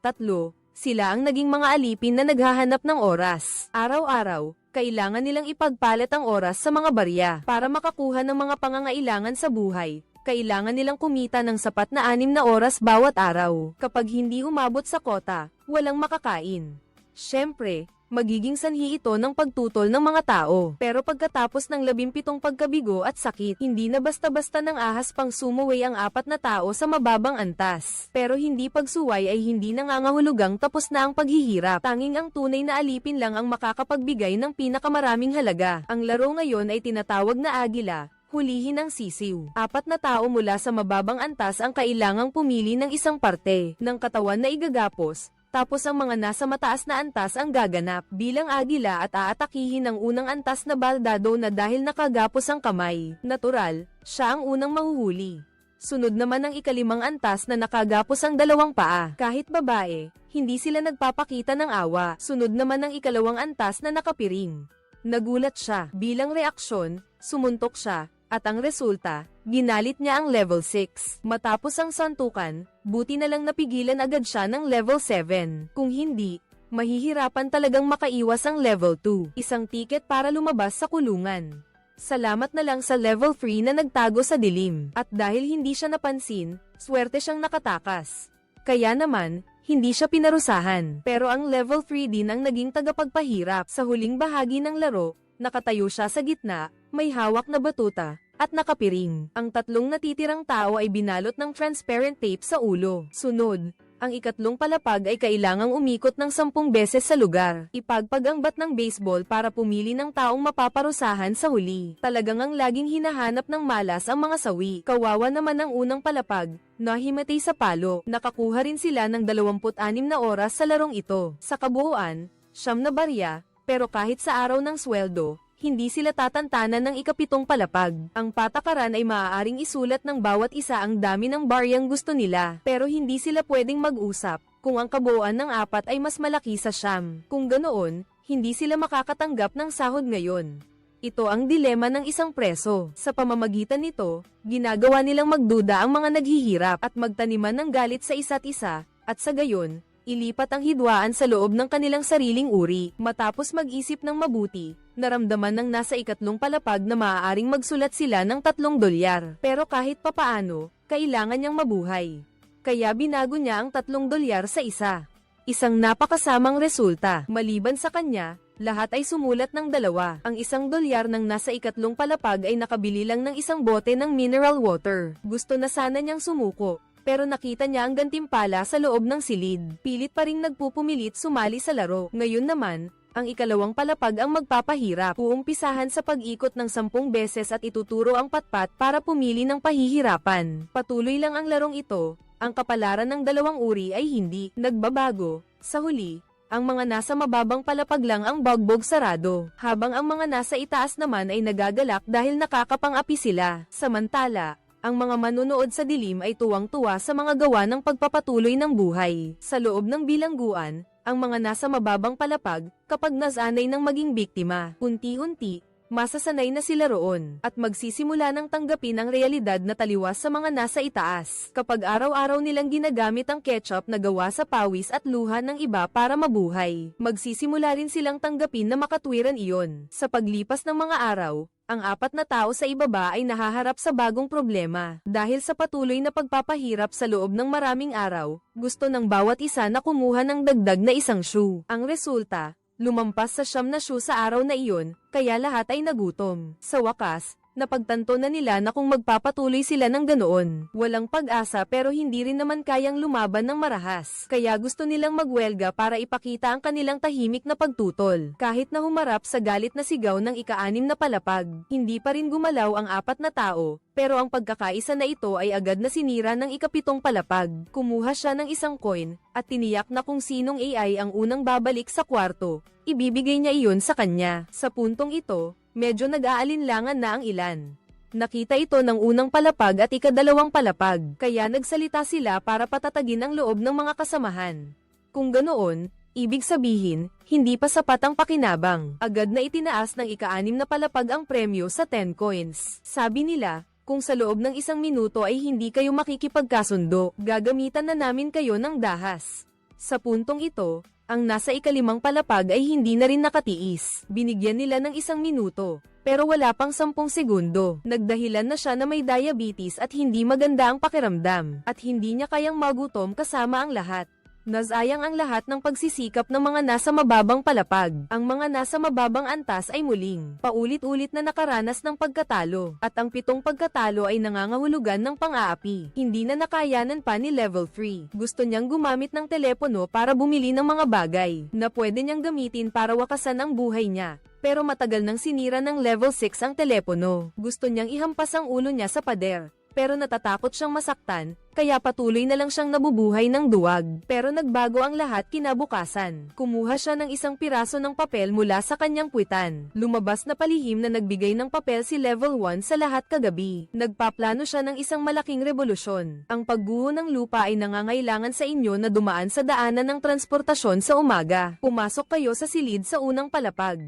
Speaker 1: 3, sila ang naging mga alipin na naghahanap ng oras. Araw-araw, kailangan nilang ipagpalit ang oras sa mga barya. Para makakuha ng mga pangangailangan sa buhay, kailangan nilang kumita ng sapat na 6 na oras bawat araw. Kapag hindi umabot sa kota, walang makakain. Siyempre, magiging sanhi ito ng pagtutol ng mga tao. Pero pagkatapos ng 17 pagkabigo at sakit, hindi na basta-basta ng ahas pang sumuway ang 4 na tao sa mababang antas. Pero hindi pagsuway ay hindi nangangahulugang tapos na ang paghihirap. Tanging ang tunay na alipin lang ang makakapagbigay ng pinakamaraming halaga. Ang laro ngayon ay tinatawag na agila. Hulihin ang sisiw. 4 na tao mula sa mababang antas ang kailangang pumili ng isang parte ng katawan na igagapos. Tapos ang mga nasa mataas na antas ang gaganap bilang agila at aatakihin ang unang antas na baldado na dahil nakagapos ang kamay. Natural, siya ang unang mahuhuli. Sunod naman ang ika-5 antas na nakagapos ang 2 paa. Kahit babae, hindi sila nagpapakita ng awa. Sunod naman ang ika-2 antas na nakapiring. Nagulat siya. Bilang reaksyon, sumuntok siya. At ang resulta, ginalit niya ang level 6. Matapos ang santukan, buti na lang napigilan agad siya ng level 7. Kung hindi, mahihirapan talagang makaiwas ang level 2. Isang tiket para lumabas sa kulungan. Salamat na lang sa level 3 na nagtago sa dilim. At dahil hindi siya napansin, swerte siyang nakatakas. Kaya naman, hindi siya pinarusahan. Pero ang level 3 din ang naging tagapagpahirap. Sa huling bahagi ng laro, nakatayo siya sa gitna, may hawak na batuta, at nakapiring. Ang 3 natitirang tao ay binalot ng transparent tape sa ulo. Sunod, ang ika-3 palapag ay kailangang umikot ng 10 beses sa lugar. Ipagpag ang bat ng baseball para pumili ng taong mapaparusahan sa huli. Talagang ang laging hinahanap ng malas ang mga sawi. Kawawa naman ang unang palapag, nahimatay sa palo. Nakakuha rin sila ng 26 na oras sa larong ito. Sa kabuuan, 9 na barya, pero kahit sa araw ng sweldo, hindi sila tatantanan ng ika-7 palapag. Ang patakaran ay maaaring isulat ng bawat isa ang dami ng baryang gusto nila, pero hindi sila pwedeng mag-usap kung ang kabuuan ng 4 ay mas malaki sa 9. Kung ganoon, hindi sila makakatanggap ng sahod ngayon. Ito ang dilema ng isang preso. Sa pamamagitan nito, ginagawa nilang magduda ang mga naghihirap at magtaniman ng galit sa isa't isa, at sa gayon, ilipat ang hidwaan sa loob ng kanilang sariling uri. Matapos mag-isip ng mabuti, naramdaman ng nasa ika-3 palapag na maaaring magsulat sila ng $3. Pero kahit papaano, kailangan niyang mabuhay. Kaya binago niya ang $3 sa isa. Isang napakasamang resulta. Maliban sa kanya, lahat ay sumulat ng 2. Ang $1 ng nasa ika-3 palapag ay nakabili lang ng isang bote ng mineral water. Gusto na sana niyang sumuko, pero nakita niya ang gantimpala sa loob ng silid. Pilit pa ring nagpupumilit sumali sa laro. Ngayon naman, ang ika-2 palapag ang magpapahirap. Uumpisahan sa pag-ikot ng 10 beses at ituturo ang patpat para pumili ng pahihirapan. Patuloy lang ang larong ito. Ang kapalaran ng 2 uri ay hindi nagbabago. Sa huli, ang mga nasa mababang palapag lang ang bugbog sarado, habang ang mga nasa itaas naman ay nagagalak dahil nakakapang-api sila. Samantala, ang mga manunood sa dilim ay tuwang-tuwa sa mga gawa ng pagpapatuloy ng buhay. Sa loob ng bilangguan, ang mga nasa mababang palapag, kapag nasanay ng maging biktima, unti-unti, masasanay na sila roon, at magsisimula ng tanggapin ang realidad na taliwas sa mga nasa itaas. Kapag araw-araw nilang ginagamit ang ketchup na gawa sa pawis at luha ng iba para mabuhay, magsisimula rin silang tanggapin na makatwiran iyon. Sa paglipas ng mga araw, ang apat na tao sa ibaba ay nahaharap sa bagong problema. Dahil sa patuloy na pagpapahirap sa loob ng maraming araw, gusto ng bawat isa na kumuha ng dagdag na isang shoe. Ang resulta, lumampas sa 9 na shoe sa araw na iyon, kaya lahat ay nagutom. Sa wakas, napagtanto na nila na kung magpapatuloy sila ng ganoon, walang pag-asa pero hindi rin naman kayang lumaban ng marahas. Kaya gusto nilang magwelga para ipakita ang kanilang tahimik na pagtutol. Kahit na humarap sa galit na sigaw ng ika-6 na palapag, hindi pa rin gumalaw ang 4 na tao, pero ang pagkakaisa na ito ay agad na sinira ng ika-7 palapag. Kumuha siya ng isang coin, at tiniyak na kung sinong AI ang unang babalik sa kwarto, ibibigay niya iyon sa kanya. Sa puntong ito, medyo nag-aalinlangan na ang ilan. Nakita ito ng unang palapag at ika-2 palapag, kaya nagsalita sila para patatagin ang loob ng mga kasamahan. Kung ganoon, ibig sabihin, hindi pa sapat ang pakinabang. Agad na itinaas ng ika-6 na palapag ang premyo sa 10 coins. Sabi nila, kung sa loob ng 1 minuto ay hindi kayo makikipagkasundo, gagamitan na namin kayo ng dahas. Sa puntong ito, ang nasa ika-5 palapag ay hindi na rin nakatiis. Binigyan nila ng 1 minuto, pero wala pang 10 segundo. Nagdahilan na siya na may diabetes at hindi maganda ang pakiramdam, at hindi niya kayang magutom kasama ang lahat. Nasayang ang lahat ng pagsisikap ng mga nasa mababang palapag. Ang mga nasa mababang antas ay muling paulit-ulit na nakaranas ng pagkatalo, at ang 7 pagkatalo ay nangangahulugan ng pang-aapi. Hindi na nakayanan pa ni Level 3. Gusto niyang gumamit ng telepono para bumili ng mga bagay na pwede niyang gamitin para wakasan ang buhay niya. Pero matagal nang sinira ng Level 6 ang telepono. Gusto niyang ihampas ang ulo niya sa pader, pero natatakot siyang masaktan, kaya patuloy na lang siyang nabubuhay ng duwag. Pero nagbago ang lahat kinabukasan. Kumuha siya ng 1 piraso ng papel mula sa kanyang puwitan. Lumabas na palihim na nagbigay ng papel si Level 1 sa lahat kagabi. Nagpaplano siya ng isang malaking revolusyon. Ang pagguho ng lupa ay nangangailangan sa inyo na dumaan sa daanan ng transportasyon sa umaga. Pumasok kayo sa silid sa unang palapag.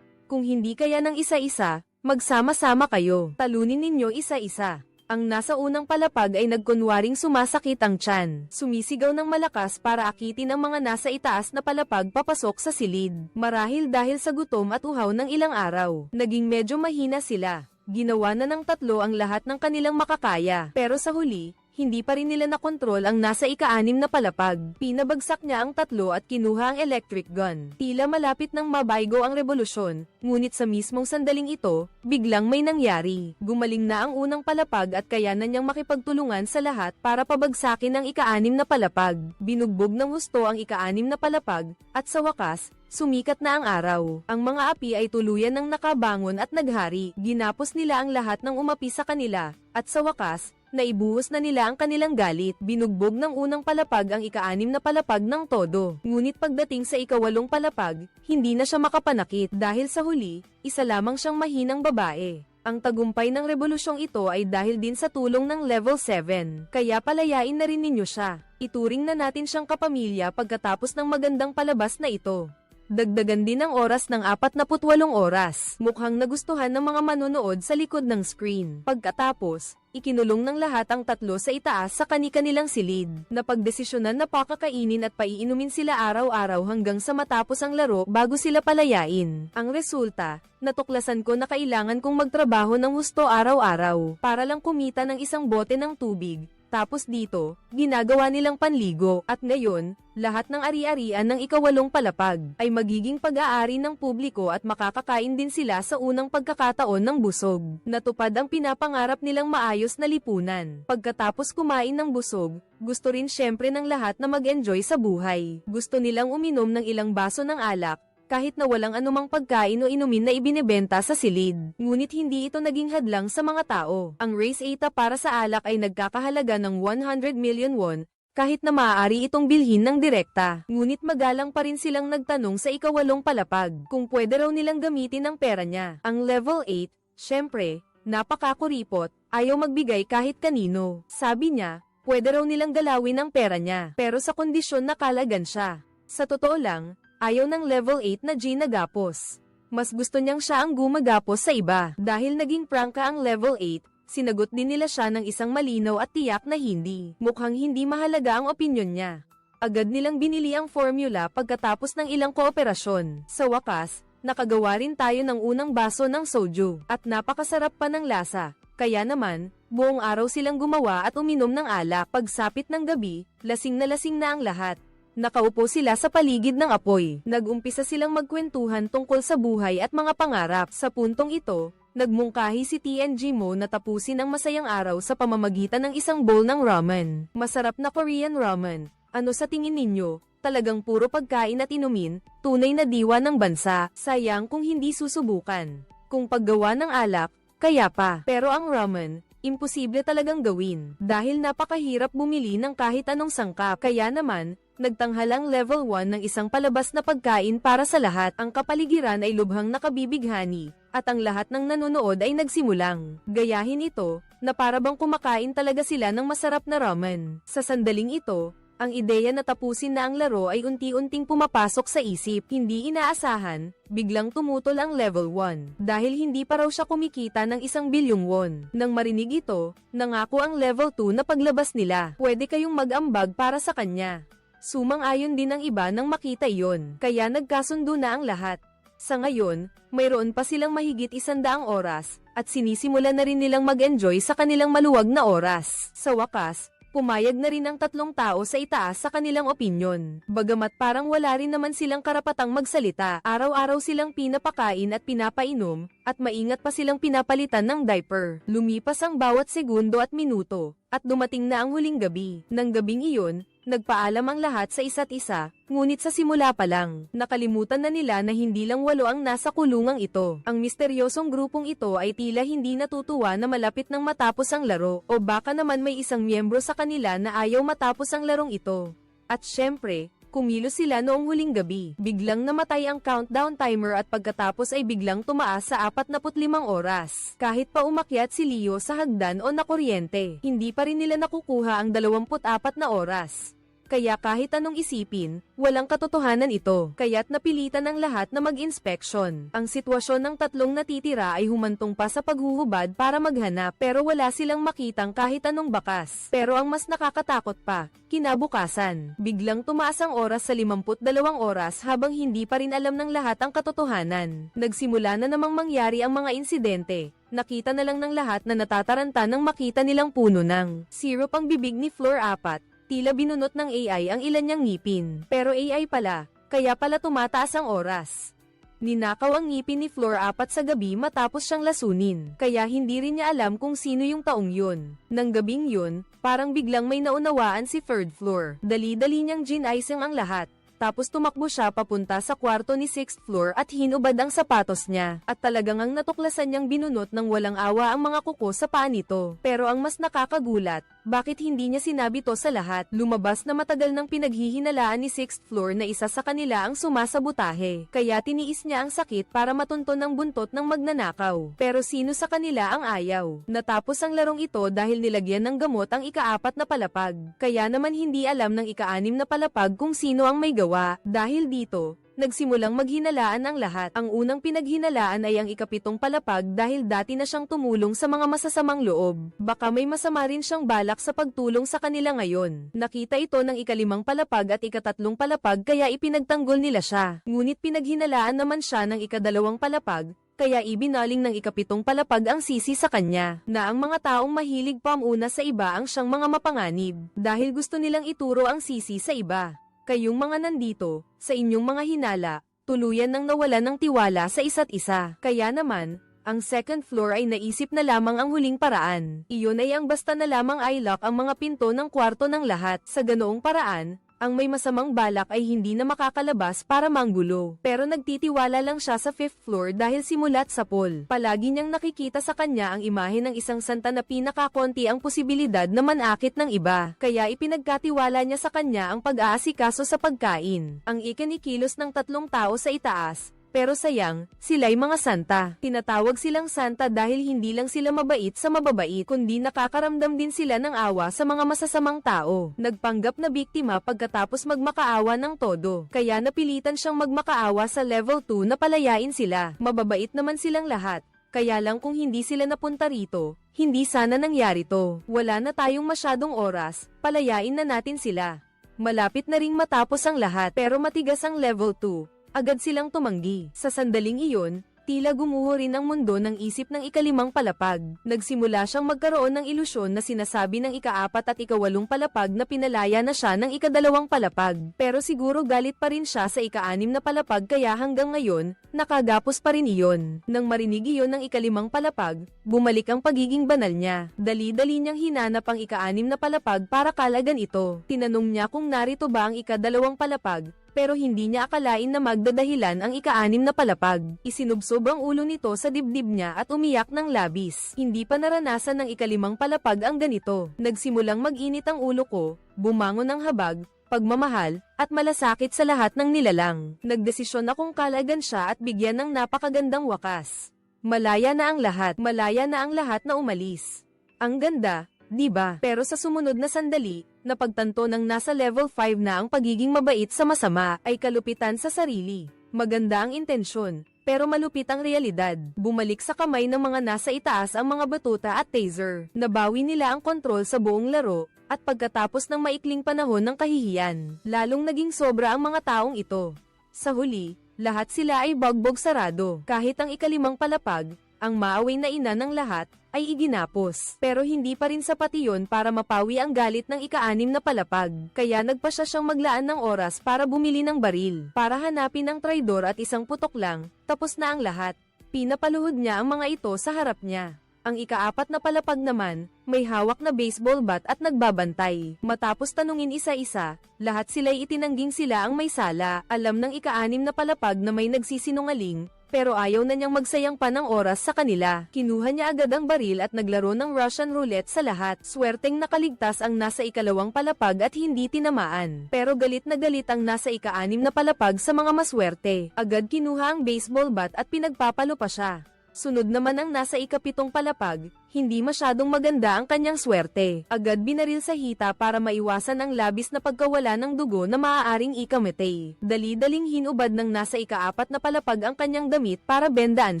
Speaker 1: Kung hindi kaya ng isa-isa, magsama-sama kayo. Talunin ninyo isa-isa. Ang nasa unang palapag ay nagkunwaring sumasakit ang tiyan. Sumisigaw ng malakas para akitin ang mga nasa itaas na palapag papasok sa silid. Marahil dahil sa gutom at uhaw ng ilang araw, naging medyo mahina sila. Ginawa na ng 3 ang lahat ng kanilang makakaya. Pero sa huli, hindi pa rin nila nakontrol ang nasa ika-6 na palapag. Pinabagsak niya ang 3 at kinuha ang electric gun. Tila malapit nang mabaygo ang revolusyon, ngunit sa mismong sandaling ito, biglang may nangyari. Gumaling na ang unang palapag at kayanan niyang makipagtulungan sa lahat para pabagsakin ang ika-6 na palapag. Binugbog ng husto ang ika-6 na palapag, at sa wakas, sumikat na ang araw. Ang mga api ay tuluyan ng nakabangon at naghari. Ginapos nila ang lahat ng umapi sa kanila, at sa wakas, naibuhos na nila ang kanilang galit. Binugbog ng unang palapag ang ika-6 na palapag ng todo. Ngunit pagdating sa ika-8 palapag, hindi na siya makapanakit dahil sa huli, isa lamang siyang mahinang babae. Ang tagumpay ng revolusyong ito ay dahil din sa tulong ng Level 7. Kaya palayain na rin ninyo siya. Ituring na natin siyang kapamilya pagkatapos ng magandang palabas na ito. Dagdagan din ang oras ng 48 oras. Mukhang nagustuhan ng mga manonood sa likod ng screen. Pagkatapos, ikinulong ng lahat ang 3 sa itaas sa kani-kanilang silid. Napagdesisyonan na pakakainin at paiinumin sila araw-araw hanggang sa matapos ang laro bago sila palayain. Ang resulta, natuklasan ko na kailangan kong magtrabaho ng husto araw-araw para lang kumita ng 1 bote ng tubig. Tapos dito, ginagawa nilang panligo, at ngayon, lahat ng ari-arian ng ika-8 palapag ay magiging pag-aari ng publiko at makakakain din sila sa unang pagkakataon ng busog. Natupad ang pinapangarap nilang maayos na lipunan. Pagkatapos kumain ng busog, gusto rin syempre ng lahat na mag-enjoy sa buhay. Gusto nilang uminom ng ilang baso ng alak, kahit na walang anumang pagkain o inumin na ibinebenta sa silid. Ngunit hindi ito naging hadlang sa mga tao. Ang race 8 para sa alak ay nagkakahalaga ng 100 million won, kahit na maaari itong bilhin ng direkta. Ngunit magalang pa rin silang nagtanong sa ika-8 palapag kung pwede raw nilang gamitin ang pera niya. Ang level 8, syempre, napakakuripot, ayaw magbigay kahit kanino. Sabi niya, pwede raw nilang galawin ang pera niya, pero sa kondisyon na kalagan siya. Sa totoo lang, ayaw ng level 8 na Gina Gapos. Mas gusto niyang siya ang gumagapos sa iba. Dahil naging prangka ang level 8, sinagot din nila siya ng isang malinaw at tiyak na hindi. Mukhang hindi mahalaga ang opinyon niya. Agad nilang binili ang formula pagkatapos ng ilang kooperasyon. Sa wakas, nakagawa rin tayo ng unang baso ng soju, at napakasarap pa ng lasa. Kaya naman, buong araw silang gumawa at uminom ng alak. Pagsapit ng gabi, lasing na ang lahat. Nakaupo sila sa paligid ng apoy. Nag-umpisa silang magkwentuhan tungkol sa buhay at mga pangarap. Sa puntong ito, nagmungkahi si TNG Mo na tapusin ang masayang araw sa pamamagitan ng isang bowl ng ramen. Masarap na Korean ramen. Ano sa tingin ninyo? Talagang puro pagkain at inumin, tunay na diwa ng bansa. Sayang kung hindi susubukan. Kung paggawa ng alak, kaya pa. Pero ang ramen, imposible talagang gawin. Dahil napakahirap bumili ng kahit anong sangkap. Kaya naman, nagtanghal ang level 1 ng isang palabas na pagkain para sa lahat. Ang kapaligiran ay lubhang nakabibighani, at ang lahat ng nanonood ay nagsimulang gayahin ito, na para bang kumakain talaga sila ng masarap na ramen. Sa sandaling ito, ang ideya na tapusin na ang laro ay unti-unting pumapasok sa isip. Hindi inaasahan, biglang tumutol ang level 1. Dahil hindi pa raw siya kumikita ng 1,000,000,000 won. Nang marinig ito, nangako ang level 2 na paglabas nila. Pwede kayong mag-ambag para sa kanya. Sumang-ayon din ang iba nang makita iyon. Kaya nagkasundo na ang lahat. Sa ngayon, mayroon pa silang mahigit 100 oras, at sinisimula na rin nilang mag-enjoy sa kanilang maluwag na oras. Sa wakas, pumayag na rin ang 3 tao sa itaas sa kanilang opinyon. Bagamat parang wala rin naman silang karapatang magsalita, araw-araw silang pinapakain at pinapainom, at maingat pa silang pinapalitan ng diaper. Lumipas ang bawat segundo at minuto, at dumating na ang huling gabi. Nang gabing iyon, nagpaalam ang lahat sa isa't isa, ngunit sa simula pa lang, nakalimutan na nila na hindi lang 8 ang nasa kulungang ito. Ang misteryosong grupong ito ay tila hindi natutuwa na malapit nang matapos ang laro, o baka naman may isang miyembro sa kanila na ayaw matapos ang larong ito. At syempre, kumilos sila noong huling gabi. Biglang namatay ang countdown timer at pagkatapos ay biglang tumaas sa 45 oras. Kahit pa umakyat si Leo sa hagdan o nakuryente, hindi pa rin nila nakukuha ang 24 na oras. Kaya kahit anong isipin, walang katotohanan ito. Kaya't napilitan ng lahat na mag-inspeksyon. Ang sitwasyon ng 3 natitira ay humantong pa sa paghuhubad para maghanap, pero wala silang makitang kahit anong bakas. Pero ang mas nakakatakot pa, kinabukasan, biglang tumaas ang oras sa 52 oras habang hindi pa rin alam ng lahat ang katotohanan. Nagsimula na namang mangyari ang mga insidente. Nakita na lang ng lahat na natataranta nang makita nilang puno ng syrup ang bibig ni Floor 4. Tila binunot ng AI ang ilan niyang ngipin. Pero AI pala, kaya pala tumataas ang oras. Ninakaw ang ngipin ni Floor 4 sa gabi matapos siyang lasunin. Kaya hindi rin niya alam kung sino yung taong yun. Nang gabing yun, parang biglang may naunawaan si Third Floor. Dali-dali niyang ginaisang ang lahat. Tapos tumakbo siya papunta sa kwarto ni 6th floor at hinubad ang sapatos niya. At talagang ang natuklasan niyang binunot ng walang awa ang mga kuko sa paa nito. Pero ang mas nakakagulat, bakit hindi niya sinabi to sa lahat? Lumabas na matagal nang pinaghihinalaan ni 6th floor na isa sa kanila ang sumasabotahe. Kaya tiniis niya ang sakit para matunton ang buntot ng magnanakaw. Pero sino sa kanila ang ayaw? Natapos ang larong ito dahil nilagyan ng gamot ang ika-4 na palapag. Kaya naman hindi alam ng ika-6 na palapag kung sino ang may gawa. Dahil dito, nagsimulang maghinalaan ang lahat. Ang unang pinaghinalaan ay ang ika-7 palapag dahil dati na siyang tumulong sa mga masasamang loob. Baka may masama rin siyang balak sa pagtulong sa kanila ngayon. Nakita ito ng ika-5 palapag at ika-3 palapag kaya ipinagtanggol nila siya. Ngunit pinaghinalaan naman siya ng ika-2 palapag, kaya ibinaling ng ika-7 palapag ang sisi sa kanya, na ang mga taong mahilig pamuna sa iba ang siyang mga mapanganib, dahil gusto nilang ituro ang sisi sa iba. Kayong mga nandito, sa inyong mga hinala, tuluyan nang nawalan ng tiwala sa isa't isa. Kaya naman, ang 2nd floor ay naisip na lamang ang huling paraan. Iyon ay ang basta na lamang i-lock ang mga pinto ng kwarto ng lahat. Sa ganoong paraan, ang may masamang balak ay hindi na makakalabas para manggulo. Pero nagtitiwala lang siya sa 5th floor dahil simulat sa Paul. Palagi niyang nakikita sa kanya ang imahe ng isang santa na pinakakonti ang posibilidad na manakit ng iba. Kaya ipinagkatiwala niya sa kanya ang pag-aasikaso sa pagkain. Ang ikinikilos ng 3 tao sa itaas, Pero sayang, sila'y mga santa. Tinatawag silang santa dahil hindi lang sila mabait sa mababait, kundi nakakaramdam din sila ng awa sa mga masasamang tao. Nagpanggap na biktima pagkatapos magmakaawa ng todo. Kaya napilitan siyang magmakaawa sa level 2 na palayain sila. Mababait naman silang lahat. Kaya lang kung hindi sila napunta rito, hindi sana nangyari to. Wala na tayong masyadong oras, palayain na natin sila. Malapit na ring matapos ang lahat pero matigas ang level 2. Agad silang tumanggi. Sa sandaling iyon, tila gumuho rin ang mundo ng isip ng ikalimang palapag. Nagsimula siyang magkaroon ng ilusyon na sinasabi ng ika-4 at ika-8 palapag na pinalaya na siya ng ika-2 palapag. Pero siguro galit pa rin siya sa ika-6 na palapag kaya hanggang ngayon, nakagapos pa rin iyon. Nang marinig iyon ng ika-5 palapag, bumalik ang pagiging banal niya. Dali-dali niyang hinanap ang ika-6 na palapag para kalagan ito. Tinanong niya kung narito ba ang ika-2 palapag, pero hindi niya akalain na magdadahilan ang ika-6 na palapag. Isinubsob ang ulo nito sa dibdib niya at umiyak ng labis. Hindi pa naranasan ng ika-5 palapag ang ganito. Nagsimulang mag-init ang ulo ko, bumangon ng habag, pagmamahal, at malasakit sa lahat ng nilalang. Nagdesisyon akong kalagan siya at bigyan ng napakagandang wakas. Malaya na ang lahat na umalis. Ang ganda, di ba? Pero sa sumunod na sandali, napagtanto ng nasa level 5 na ang pagiging mabait sa masama ay kalupitan sa sarili. Maganda ang intensyon, pero malupit ang realidad. Bumalik sa kamay ng mga nasa itaas ang mga batuta at taser. Nabawi nila ang kontrol sa buong laro, at pagkatapos ng maikling panahon ng kahihiyan, lalong naging sobra ang mga taong ito. Sa huli, lahat sila ay bagbog sarado. Kahit ang ika-5 palapag, ang maaway na ina ng lahat, ay iginapos. Pero hindi pa rin sapat iyon para mapawi ang galit ng ika-6 na palapag. Kaya nagpa siyang maglaan ng oras para bumili ng baril. Para hanapin ang traidor at isang putok lang, tapos na ang lahat. Pinapaluhod niya ang mga ito sa harap niya. Ang ika-4 na palapag naman, may hawak na baseball bat at nagbabantay. Matapos tanungin isa-isa, lahat sila'y itinangging sila ang may sala. Alam ng ika-6 na palapag na may nagsisinungaling, pero ayaw na niyang magsayang pa ng oras sa kanila. Kinuha niya agad ang baril at naglaro ng Russian roulette sa lahat. Swerteng nakaligtas ang nasa ika-2 palapag at hindi tinamaan. Pero galit na galit ang nasa ika-6 na palapag sa mga maswerte. Agad kinuha ang baseball bat at pinagpapalo pa siya. Sunod naman ang nasa ika-7 palapag, hindi masyadong maganda ang kanyang swerte. Agad binaril sa hita para maiwasan ang labis na pagkawala ng dugo na maaaring ikamatay. Dali-daling hinubad ng nasa ika-4 na palapag ang kanyang damit para bendaan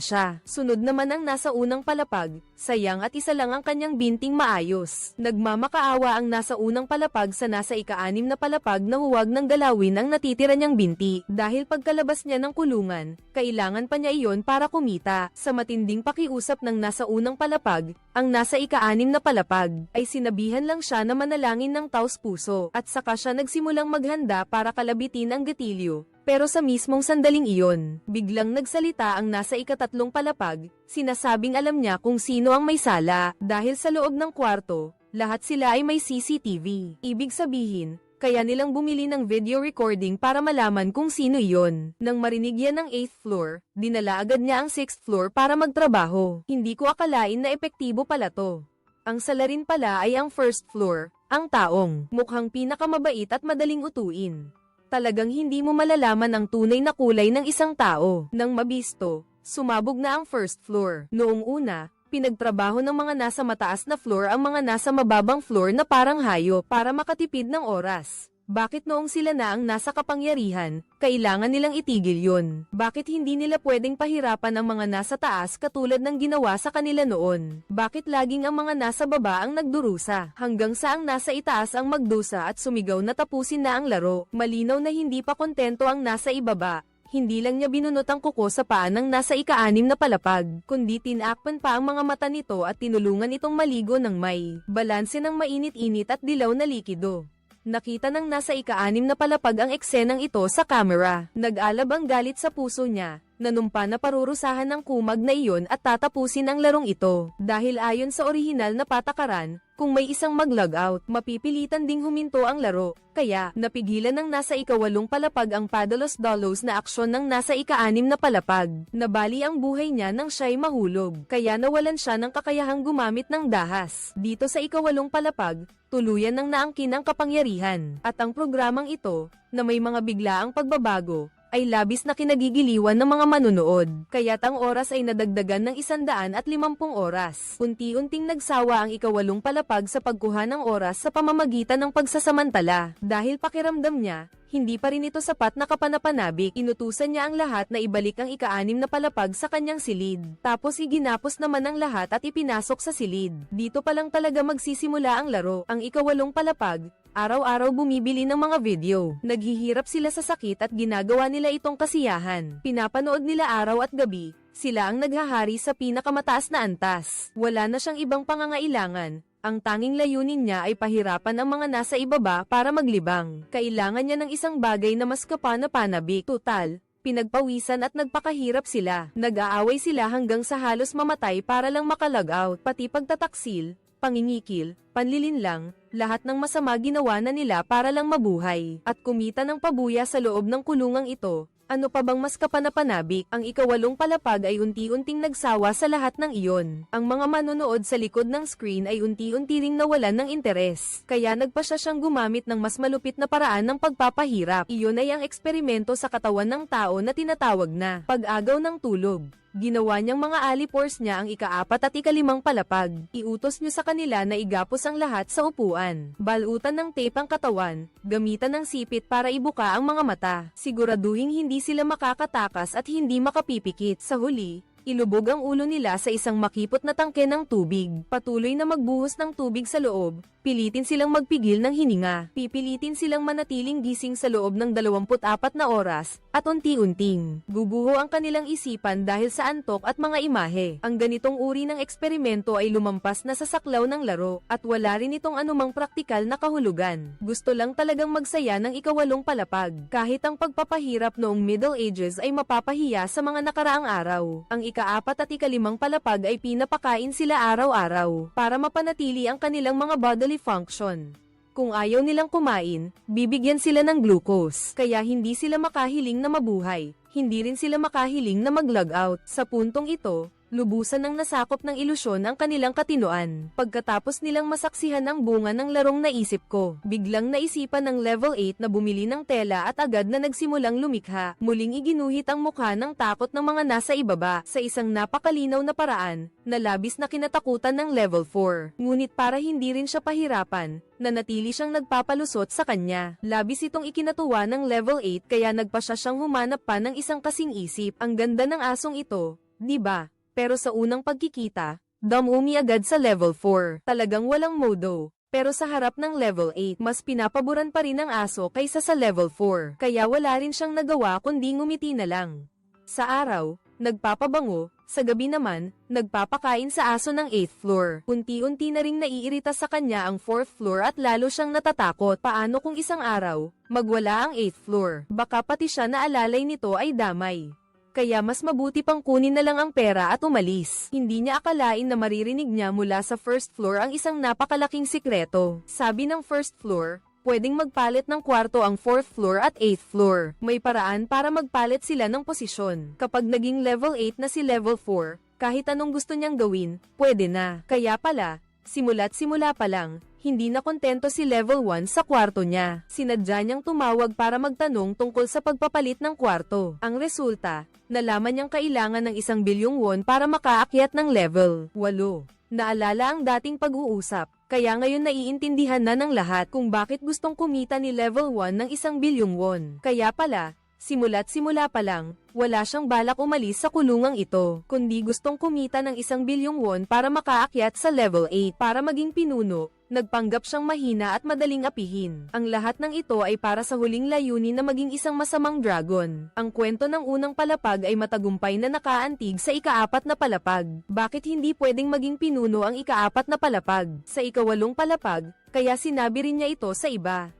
Speaker 1: siya. Sunod naman ang nasa unang palapag, sayang at isa lang ang kanyang binting maayos. Nagmamakaawa ang nasa unang palapag sa nasa ika-6 na palapag na huwag nang galawin ang natitira niyang binti. Dahil pagkalabas niya ng kulungan, kailangan pa niya iyon para kumita. Sa matinding pakiusap ng nasa unang palapag, ang nasa ika-6 na palapag, ay sinabihan lang siya na manalangin ng taos puso, at saka siya nagsimulang maghanda para kalabitin ang gatilyo. Pero sa mismong sandaling iyon, biglang nagsalita ang nasa ika-3 palapag, sinasabing alam niya kung sino ang may sala, dahil sa loob ng kwarto, lahat sila ay may CCTV. Ibig sabihin, kaya nilang bumili ng video recording para malaman kung sino iyon. Nang marinig yan ng 8th floor, dinala agad niya ang 6th floor para magtrabaho. Hindi ko akalain na epektibo pala to. Ang salarin pala ay ang 1st floor, ang taong mukhang pinakamabait at madaling utuin. Talagang hindi mo malalaman ang tunay na kulay ng isang tao. Nang mabisto, sumabog na ang 1st floor. Noong una, pinagtrabaho ng mga nasa mataas na floor ang mga nasa mababang floor na parang hayop para makatipid ng oras. Bakit noong sila na ang nasa kapangyarihan, kailangan nilang itigil yun? Bakit hindi nila pwedeng pahirapan ang mga nasa taas katulad ng ginawa sa kanila noon? Bakit laging ang mga nasa baba ang nagdurusa? Hanggang sa ang nasa itaas ang magdusa at sumigaw na tapusin na ang laro? Malinaw na hindi pa kontento ang nasa ibaba. Hindi lang niya binunot ang kuko sa paa ng nasa ika-6 na palapag, kundi tinakpan pa ang mga mata nito at tinulungan itong maligo ng may balanse ng mainit-init at dilaw na likido. Nakita ng nasa ika-6 na palapag ang eksenang ito sa camera. Nag-alab ang galit sa puso niya, nanumpa na parurusahan ng kumag na iyon at tatapusin ang larong ito. Dahil ayon sa orihinal na patakaran, kung may isang mag-log out, mapipilitan ding huminto ang laro. Kaya, napigilan ng nasa ika-8 palapag ang padalos-dalos na aksyon ng nasa ika-6 na palapag. Nabali ang buhay niya nang siya'y mahulog. Kaya nawalan siya ng kakayahang gumamit ng dahas. Dito sa ika-8 palapag, tuluyan nang naangkin ang kapangyarihan. At ang programang ito, na may mga biglaang pagbabago, ay labis na kinagigiliwan ng mga manunood. Kaya't ang oras ay nadagdagan ng 150 oras. Unti-unting nagsawa ang ikawalong palapag sa pagkuha ng oras sa pamamagitan ng pagsasamantala. Dahil pakiramdam niya, hindi pa rin ito sapat na kapanapanabik. Inutusan niya ang lahat na ibalik ang ika-6 na palapag sa kanyang silid. Tapos iginapos naman ang lahat at ipinasok sa silid. Dito pa lang talaga magsisimula ang laro. Ang ikawalong palapag, araw-araw bumibili ng mga video. Naghihirap sila sa sakit at ginagawa nila itong kasiyahan. Pinapanood nila araw at gabi. Sila ang naghahari sa pinakamataas na antas. Wala na siyang ibang pangangailangan. Ang tanging layunin niya ay pahirapan ang mga nasa ibaba para maglibang. Kailangan niya ng isang bagay na mas kapana-panabik. Tutal, pinagpawisan at nagpakahirap sila. Nag-aaway sila hanggang sa halos mamatay para lang makalog-out. Pati pagtataksil, pangingikil, panlilinlang, lahat ng masama ginawa na nila para lang mabuhay. At kumita ng pabuya sa loob ng kulungang ito. Ano pa bang mas kapanapanabik? Ang ikawalong palapag ay unti-unting nagsawa sa lahat ng iyon. Ang mga manonood sa likod ng screen ay unti-unti ring nawalan ng interes. Kaya nagpa siya siyang gumamit ng mas malupit na paraan ng pagpapahirap. Iyon ay ang eksperimento sa katawan ng tao na tinatawag na pag-agaw ng tulog. Ginawa niyang mga alipores niya ang ika-4 at ika-5 palapag. Iutos niyo sa kanila na igapos ang lahat sa upuan. Balutan ng tape ang katawan, gamitan ng sipit para ibuka ang mga mata. Siguraduhin hindi sila makakatakas at hindi makapipikit. Sa huli, ilubog ang ulo nila sa isang makipot na tangke ng tubig. Patuloy na magbuhos ng tubig sa loob. Pilitin silang magpigil ng hininga. Pipilitin silang manatiling gising sa loob ng 24 na oras, at unti-unting guguho ang kanilang isipan dahil sa antok at mga imahe. Ang ganitong uri ng eksperimento ay lumampas na sa saklaw ng laro, at wala rin itong anumang praktikal na kahulugan. Gusto lang talagang magsaya ng ikawalong palapag. Kahit ang pagpapahirap noong Middle Ages ay mapapahiya sa mga nakaraang araw. Ang ika-4 at ika-5 palapag ay pinapakain sila araw-araw para mapanatili ang kanilang mga bodily function. Kung ayaw nilang kumain, bibigyan sila ng glucose. Kaya hindi sila makahiling na mabuhay, hindi rin sila makahiling na mag-log out. Sa puntong ito, lubusan ng nasakop ng ilusyon ang kanilang katinoan. Pagkatapos nilang masaksihan ang bunga ng larong naisip ko, biglang naisipan ng level 8 na bumili ng tela at agad na nagsimulang lumikha. Muling iginuhit ang mukha ng takot ng mga nasa ibaba sa isang napakalinaw na paraan, na labis na kinatakutan ng level 4. Ngunit para hindi rin siya pahirapan, nanatili siyang nagpapalusot sa kanya. Labis itong ikinatuwa ng level 8 kaya nagpa siya siyang humanap pa ng isang kasing isip. Ang ganda ng asong ito, di ba? Pero sa unang pagkikita, dumumi agad sa level 4. Talagang walang modo. Pero sa harap ng level 8, mas pinapaboran pa rin ang aso kaysa sa level 4. Kaya wala rin siyang nagawa kundi ngumiti na lang. Sa araw, nagpapabango, sa gabi naman, nagpapakain sa aso ng 8th floor. Unti-unti na ring naiirita sa kanya ang 4th floor at lalo siyang natatakot. Paano kung isang araw, magwala ang 8th floor? Baka pati siya na alalay nito ay damay. Kaya mas mabuti pang kunin na lang ang pera at umalis. Hindi niya akalain na maririnig niya mula sa first floor ang isang napakalaking sikreto. Sabi ng first floor, pwedeng magpalit ng kwarto ang 4th floor at 8th floor. May paraan para magpalit sila ng posisyon. Kapag naging level 8 na si level 4, kahit anong gusto niyang gawin, pwede na. Kaya pala, simula't simula pa lang, hindi na kontento si level 1 sa kwarto niya. Sinadya niyang tumawag para magtanong tungkol sa pagpapalit ng kwarto. Ang resulta, nalaman niyang kailangan ng 1 bilyong won para makaakyat ng level 8. Naalala ang dating pag-uusap, kaya ngayon naiintindihan na ng lahat kung bakit gustong kumita ni level 1 ng 1 bilyong won. Kaya pala, simula't simula pa lang, wala siyang balak umalis sa kulungang ito, kundi gustong kumita ng 1 bilyong won para makaakyat sa level 8. Para maging pinuno, nagpanggap siyang mahina at madaling apihin. Ang lahat ng ito ay para sa huling layunin na maging isang masamang dragon. Ang kwento ng unang palapag ay matagumpay na nakaantig sa ika-4 na palapag. Bakit hindi pwedeng maging pinuno ang ika-4 na palapag? Sa ika-8 palapag, kaya sinabi rin niya ito sa iba.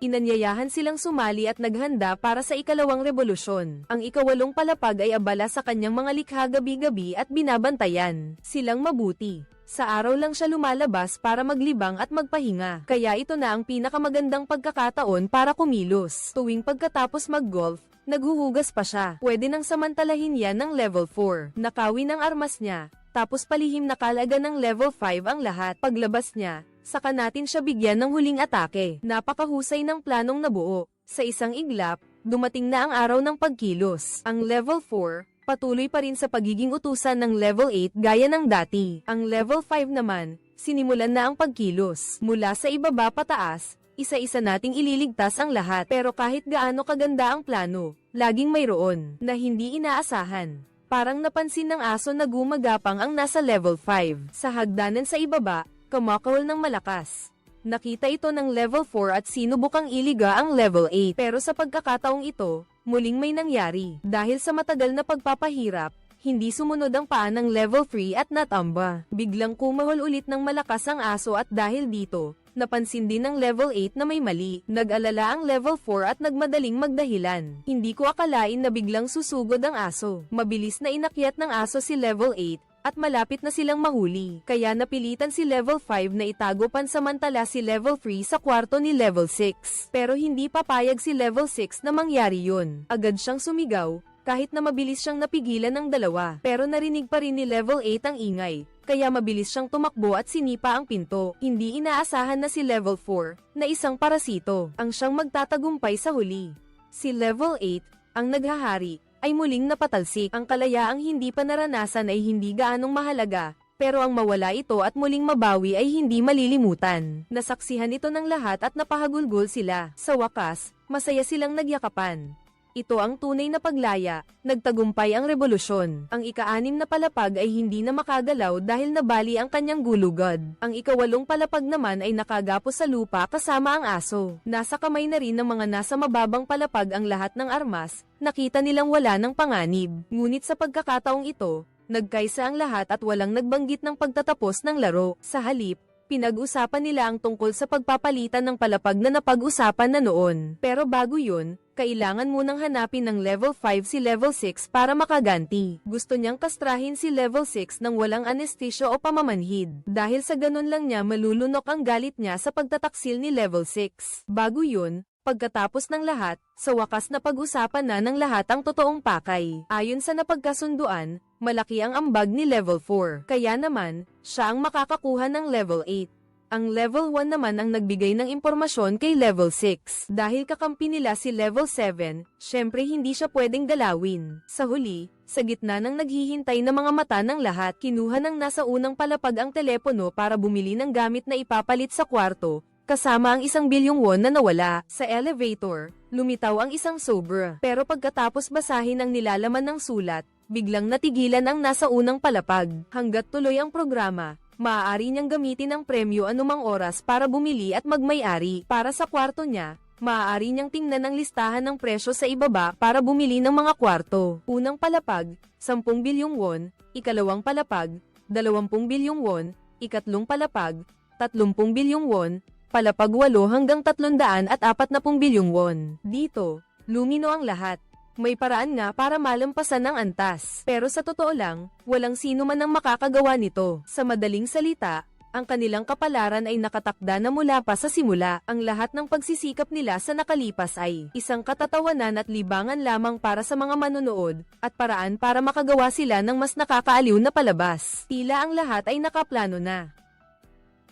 Speaker 1: Inanyayahan silang sumali at naghanda para sa ikalawang revolusyon. Ang ika-8 palapag ay abala sa kanyang mga likha gabi-gabi at binabantayan silang mabuti. Sa araw lang siya lumalabas para maglibang at magpahinga. Kaya ito na ang pinakamagandang pagkakataon para kumilos. Tuwing pagkatapos mag-golf, naghuhugas pa siya. Pwede nang samantalahin yan ng level 4. Nakawin ang armas niya, tapos palihim nakalaga ng level 5 ang lahat. Paglabas niya, Saka natin siya bigyan ng huling atake. Napakahusay ng planong nabuo. Sa isang iglap, dumating na ang araw ng pagkilos. Ang level 4, patuloy pa rin sa pagiging utusan ng level 8 gaya ng dati. Ang level 5 naman, sinimulan na ang pagkilos. Mula sa ibaba pataas, isa-isa nating ililigtas ang lahat. Pero kahit gaano kaganda ang plano, laging mayroon na hindi inaasahan. Parang napansin ng aso na gumagapang ang nasa level 5. Sa hagdanan sa ibaba, kumakahol ng malakas. Nakita ito ng level 4 at sinubukang iliga ang level 8. Pero sa pagkakataong ito, muling may nangyari. Dahil sa matagal na pagpapahirap, hindi sumunod ang paa ng level 3 at natamba. Biglang kumahol ulit ng malakas ang aso at dahil dito, napansin din ng level 8 na may mali. Nag-alala ang level 4 at nagmadaling magdahilan. Hindi ko akalain na biglang susugod ang aso. Mabilis na inakyat ng aso si level 8, at malapit na silang mahuli. Kaya napilitan si level 5 na itago pansamantala si level 3 sa kwarto ni level 6. Pero hindi papayag si level 6 na mangyari yun. Agad siyang sumigaw, kahit na mabilis siyang napigilan ng dalawa. Pero narinig pa rin ni level 8 ang ingay, kaya mabilis siyang tumakbo at sinipa ang pinto. Hindi inaasahan na si level 4, na isang parasito, ang siyang magtatagumpay sa huli. Si level 8, ang naghahari, ay muling napatalsik. Ang kalayaang hindi pa naranasan ay hindi gaanong mahalaga, pero ang mawala ito at muling mabawi ay hindi malilimutan. Nasaksihan ito ng lahat at napahagulgol sila. Sa wakas, masaya silang nagyakapan. Ito ang tunay na paglaya, nagtagumpay ang revolusyon. Ang ika-6 na palapag ay hindi na makagalaw dahil nabali ang kanyang gulugod. Ang ika-8 palapag naman ay nakagapos sa lupa kasama ang aso. Nasa kamay na rin ng mga nasa mababang palapag ang lahat ng armas, nakita nilang wala ng panganib. Ngunit sa pagkakataong ito, nagkaisa ang lahat at walang nagbanggit ng pagtatapos ng laro. Sa halip, pinag-usapan nila ang tungkol sa pagpapalitan ng palapag na napag-usapan na noon. Pero bago yun, kailangan munang hanapin ng level 5 si level 6 para makaganti. Gusto niyang kastrahin si level 6 nang walang anesthesia o pamamanhid. Dahil sa ganun lang niya malulunok ang galit niya sa pagtataksil ni level 6. Bago yun, pagkatapos ng lahat, sa wakas na pag-usapan na ng lahat ang totoong pakay. Ayon sa napagkasunduan, malaki ang ambag ni level 4. Kaya naman, siya ang makakakuha ng level 8. Ang level 1 naman ang nagbigay ng impormasyon kay level 6. Dahil kakampi nila si level 7, syempre hindi siya pwedeng galawin. Sa huli, sa gitna ng naghihintay na mga mata ng lahat, kinuha ng nasa unang palapag ang telepono para bumili ng gamit na ipapalit sa kwarto, kasama ang 1 bilyong won na nawala. Sa elevator, lumitaw ang isang sobra. Pero pagkatapos basahin ang nilalaman ng sulat, biglang natigilan ang nasa unang palapag. Hanggat tuloy ang programa, maaari niyang gamitin ang premyo anumang oras para bumili at magmay-ari. Para sa kwarto niya, maaari niyang tingnan ang listahan ng presyo sa ibaba para bumili ng mga kwarto. Unang palapag, 10 bilyong won, ikalawang palapag, 20 bilyong won, ikatlong palapag, 30 bilyong won, palapag 8 hanggang 340 bilyong won. Dito, lumino ang lahat. May paraan nga para malampasan ng antas. Pero sa totoo lang, walang sino man ang makakagawa nito. Sa madaling salita, ang kanilang kapalaran ay nakatakda na mula pa sa simula. Ang lahat ng pagsisikap nila sa nakalipas ay isang katatawanan at libangan lamang para sa mga manonood, at paraan para makagawa sila ng mas nakakaaliw na palabas. Tila ang lahat ay nakaplano na.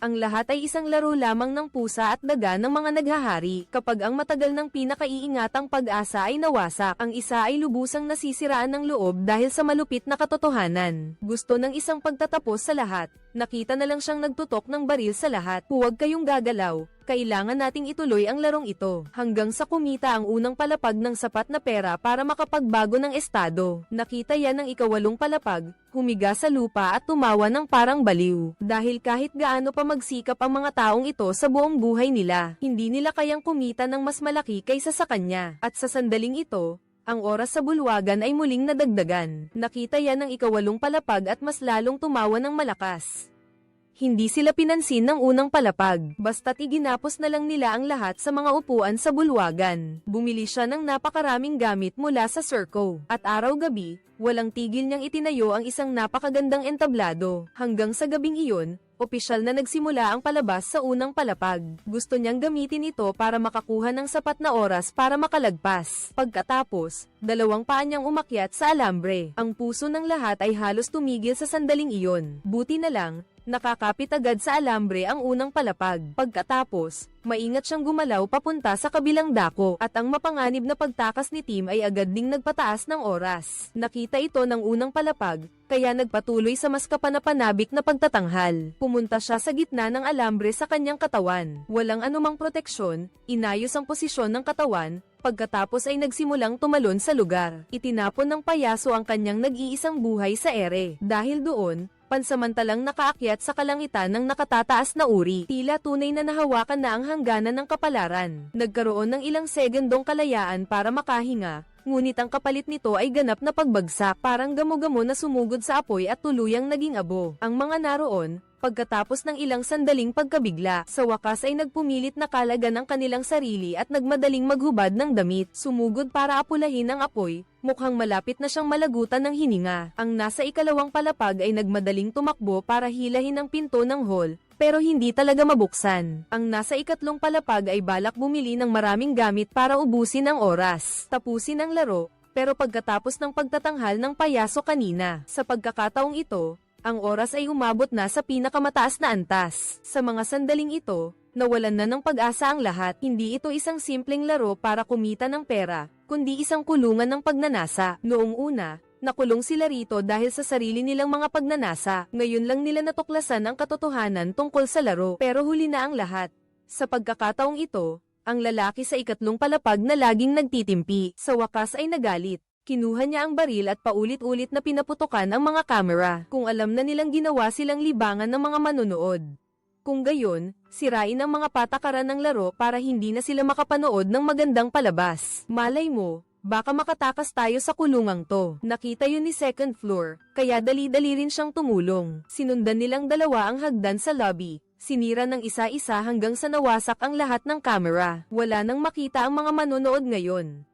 Speaker 1: Ang lahat ay isang laro lamang ng pusa at daga ng mga naghahari. Kapag ang matagal ng pinakaiingatang pag-asa ay nawasak, ang isa ay lubusang nasisiraan ng loob dahil sa malupit na katotohanan. Gusto ng isang pagtatapos sa lahat. Nakita na lang siyang nagtutok ng baril sa lahat. Huwag kayong gagalaw. Kailangan nating ituloy ang larong ito. Hanggang sa kumita ang unang palapag ng sapat na pera para makapagbago ng estado. Nakita yan ng ika-8 palapag, humiga sa lupa at tumawa ng parang baliw. Dahil kahit gaano pa magsikap ang mga taong ito sa buong buhay nila, hindi nila kayang kumita ng mas malaki kaysa sa kanya. At sa sandaling ito, ang oras sa bulwagan ay muling nadagdagan. Nakita yan ng ika-8 palapag at mas lalong tumawa ng malakas. Hindi sila pinansin ng unang palapag, basta't iginapos na lang nila ang lahat sa mga upuan sa bulwagan. Bumili siya ng napakaraming gamit mula sa Circo, at araw-gabi, walang tigil niyang itinayo ang isang napakagandang entablado. Hanggang sa gabing iyon, opisyal na nagsimula ang palabas sa unang palapag. Gusto niyang gamitin ito para makakuha ng sapat na oras para makalagpas. Pagkatapos, 2 paa niyang umakyat sa alambre. Ang puso ng lahat ay halos tumigil sa sandaling iyon. Buti na lang, Nakakapit agad sa alambre ang unang palapag. Pagkatapos, maingat siyang gumalaw papunta sa kabilang dako, at ang mapanganib na pagtakas ni Tim ay agad ding nagpataas ng oras. Nakita ito ng unang palapag, kaya nagpatuloy sa mas kapanapanabik na pagtatanghal. Pumunta siya sa gitna ng alambre sa kanyang katawan. Walang anumang proteksyon, inayos ang posisyon ng katawan, pagkatapos ay nagsimulang tumalon sa lugar. Itinapon ng payaso ang kanyang nag-iisang buhay sa ere. Dahil doon, pansamantalang nakaakyat sa kalangitan ng nakatataas na uri. Tila tunay na nahawakan na ang hangganan ng kapalaran. Nagkaroon ng ilang segundong kalayaan para makahinga, ngunit ang kapalit nito ay ganap na pagbagsak, parang gamo-gamo na sumugod sa apoy at tuluyang naging abo. Ang mga naroon, pagkatapos ng ilang sandaling pagkabigla, sa wakas ay nagpumilit na kalagan ang kanilang sarili at nagmadaling maghubad ng damit. Sumugod para apulahin ang apoy, mukhang malapit na siyang malagutan ng hininga. Ang nasa ikalawang palapag ay nagmadaling tumakbo para hilahin ang pinto ng hall, pero hindi talaga mabuksan. Ang nasa ikatlong palapag ay balak bumili ng maraming gamit para ubusin ang oras. Tapusin ang laro, pero pagkatapos ng pagtatanghal ng payaso kanina, sa pagkakataong ito, ang oras ay umabot na sa pinakamataas na antas. Sa mga sandaling ito, nawalan na ng pag-asa ang lahat. Hindi ito isang simpleng laro para kumita ng pera, kundi isang kulungan ng pagnanasa. Noong una, nakulong sila rito dahil sa sarili nilang mga pagnanasa. Ngayon lang nila natuklasan ang katotohanan tungkol sa laro. Pero huli na ang lahat. Sa pagkakataong ito, ang lalaki sa ikatlong palapag na laging nagtitimpi, sa wakas ay nagalit. Kinuha niya ang baril at paulit-ulit na pinaputukan ang mga kamera. Kung alam na nilang ginawa silang libangan ng mga manonood. Kung gayon, sirain ang mga patakaran ng laro para hindi na sila makapanood ng magandang palabas. Malay mo, baka makatakas tayo sa kulungang to. Nakita yun ni second floor, kaya dali-dali rin siyang tumulong. Sinundan nilang dalawa ang hagdan sa lobby. Sinira ng isa-isa hanggang sa nawasak ang lahat ng kamera. Wala nang makita ang mga manonood ngayon.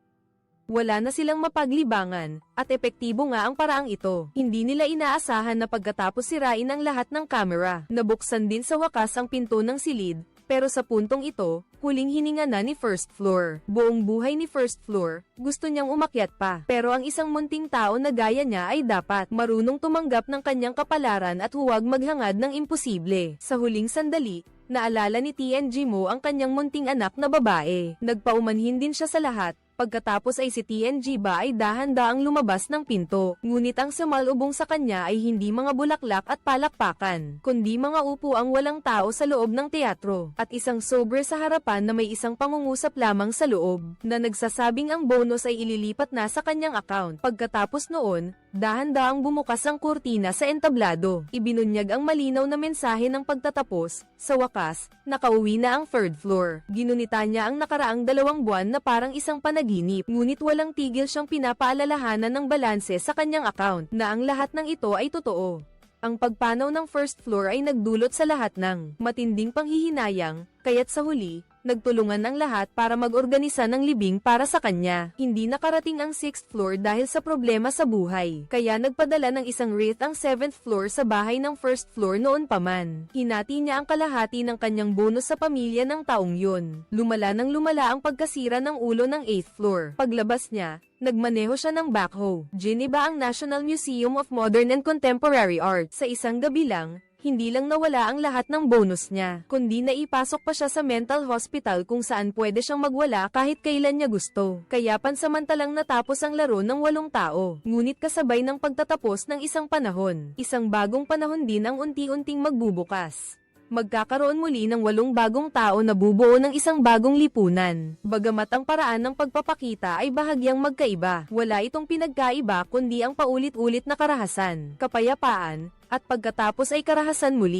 Speaker 1: Wala na silang mapaglibangan, at epektibo nga ang paraang ito. Hindi nila inaasahan na pagkatapos sirain ang lahat ng kamera, nabuksan din sa wakas ang pinto ng silid, pero sa puntong ito, huling hininga na ni first floor. Buong buhay ni first floor, gusto niyang umakyat pa, pero ang isang munting tao na gaya niya ay dapat marunong tumanggap ng kanyang kapalaran at huwag maghangad ng imposible. Sa huling sandali, naalala ni TNG Mo ang kanyang munting anak na babae. Nagpaumanhin din siya sa lahat. Pagkatapos ay si TNG Ba ay dahan-daang lumabas ng pinto, ngunit ang sumalubong sa kanya ay hindi mga bulaklak at palakpakan, kundi mga upuang walang tao sa loob ng teatro, at isang sobre sa harapan na may isang pangungusap lamang sa loob, na nagsasabing ang bonus ay ililipat na sa kanyang account. Pagkatapos noon, dahan-daang bumukas ang kurtina sa entablado. Ibinunyag ang malinaw na mensahe ng pagtatapos. Sa wakas, nakauwi na ang third floor. Ginunita niya ang nakaraang 2 buwan na parang isang panaginip, ngunit walang tigil siyang pinapaalalahanan ng balanse sa kanyang account, na ang lahat ng ito ay totoo. Ang pagpanaw ng first floor ay nagdulot sa lahat ng matinding panghihinayang, kaya't sa huli, nagtulungan ang lahat para mag-organisa ng libing para sa kanya. Hindi nakarating ang 6th floor dahil sa problema sa buhay, kaya nagpadala ng isang wreath ang 7th floor sa bahay ng 1st floor noon pa man. Hinati niya ang kalahati ng kanyang bonus sa pamilya ng taong yun. Lumala ng lumala ang pagkasira ng ulo ng 8th floor. Paglabas niya, nagmaneho siya ng backhoe. Giniba ang National Museum of Modern and Contemporary Art. Sa isang gabi lang, hindi lang nawala ang lahat ng bonus niya, kundi naipasok pa siya sa mental hospital kung saan pwede siyang magwala kahit kailan niya gusto. Kaya pansamantalang natapos ang laro ng 8 tao. Ngunit kasabay ng pagtatapos ng isang panahon, isang bagong panahon din ang unti-unting magbubukas. Magkakaroon muli ng 8 bagong tao na bubuo ng isang bagong lipunan. Bagamat ang paraan ng pagpapakita ay bahagyang magkaiba, wala itong pinagkaiba kundi ang paulit-ulit na karahasan, kapayapaan, at pagkatapos ay karahasan muli.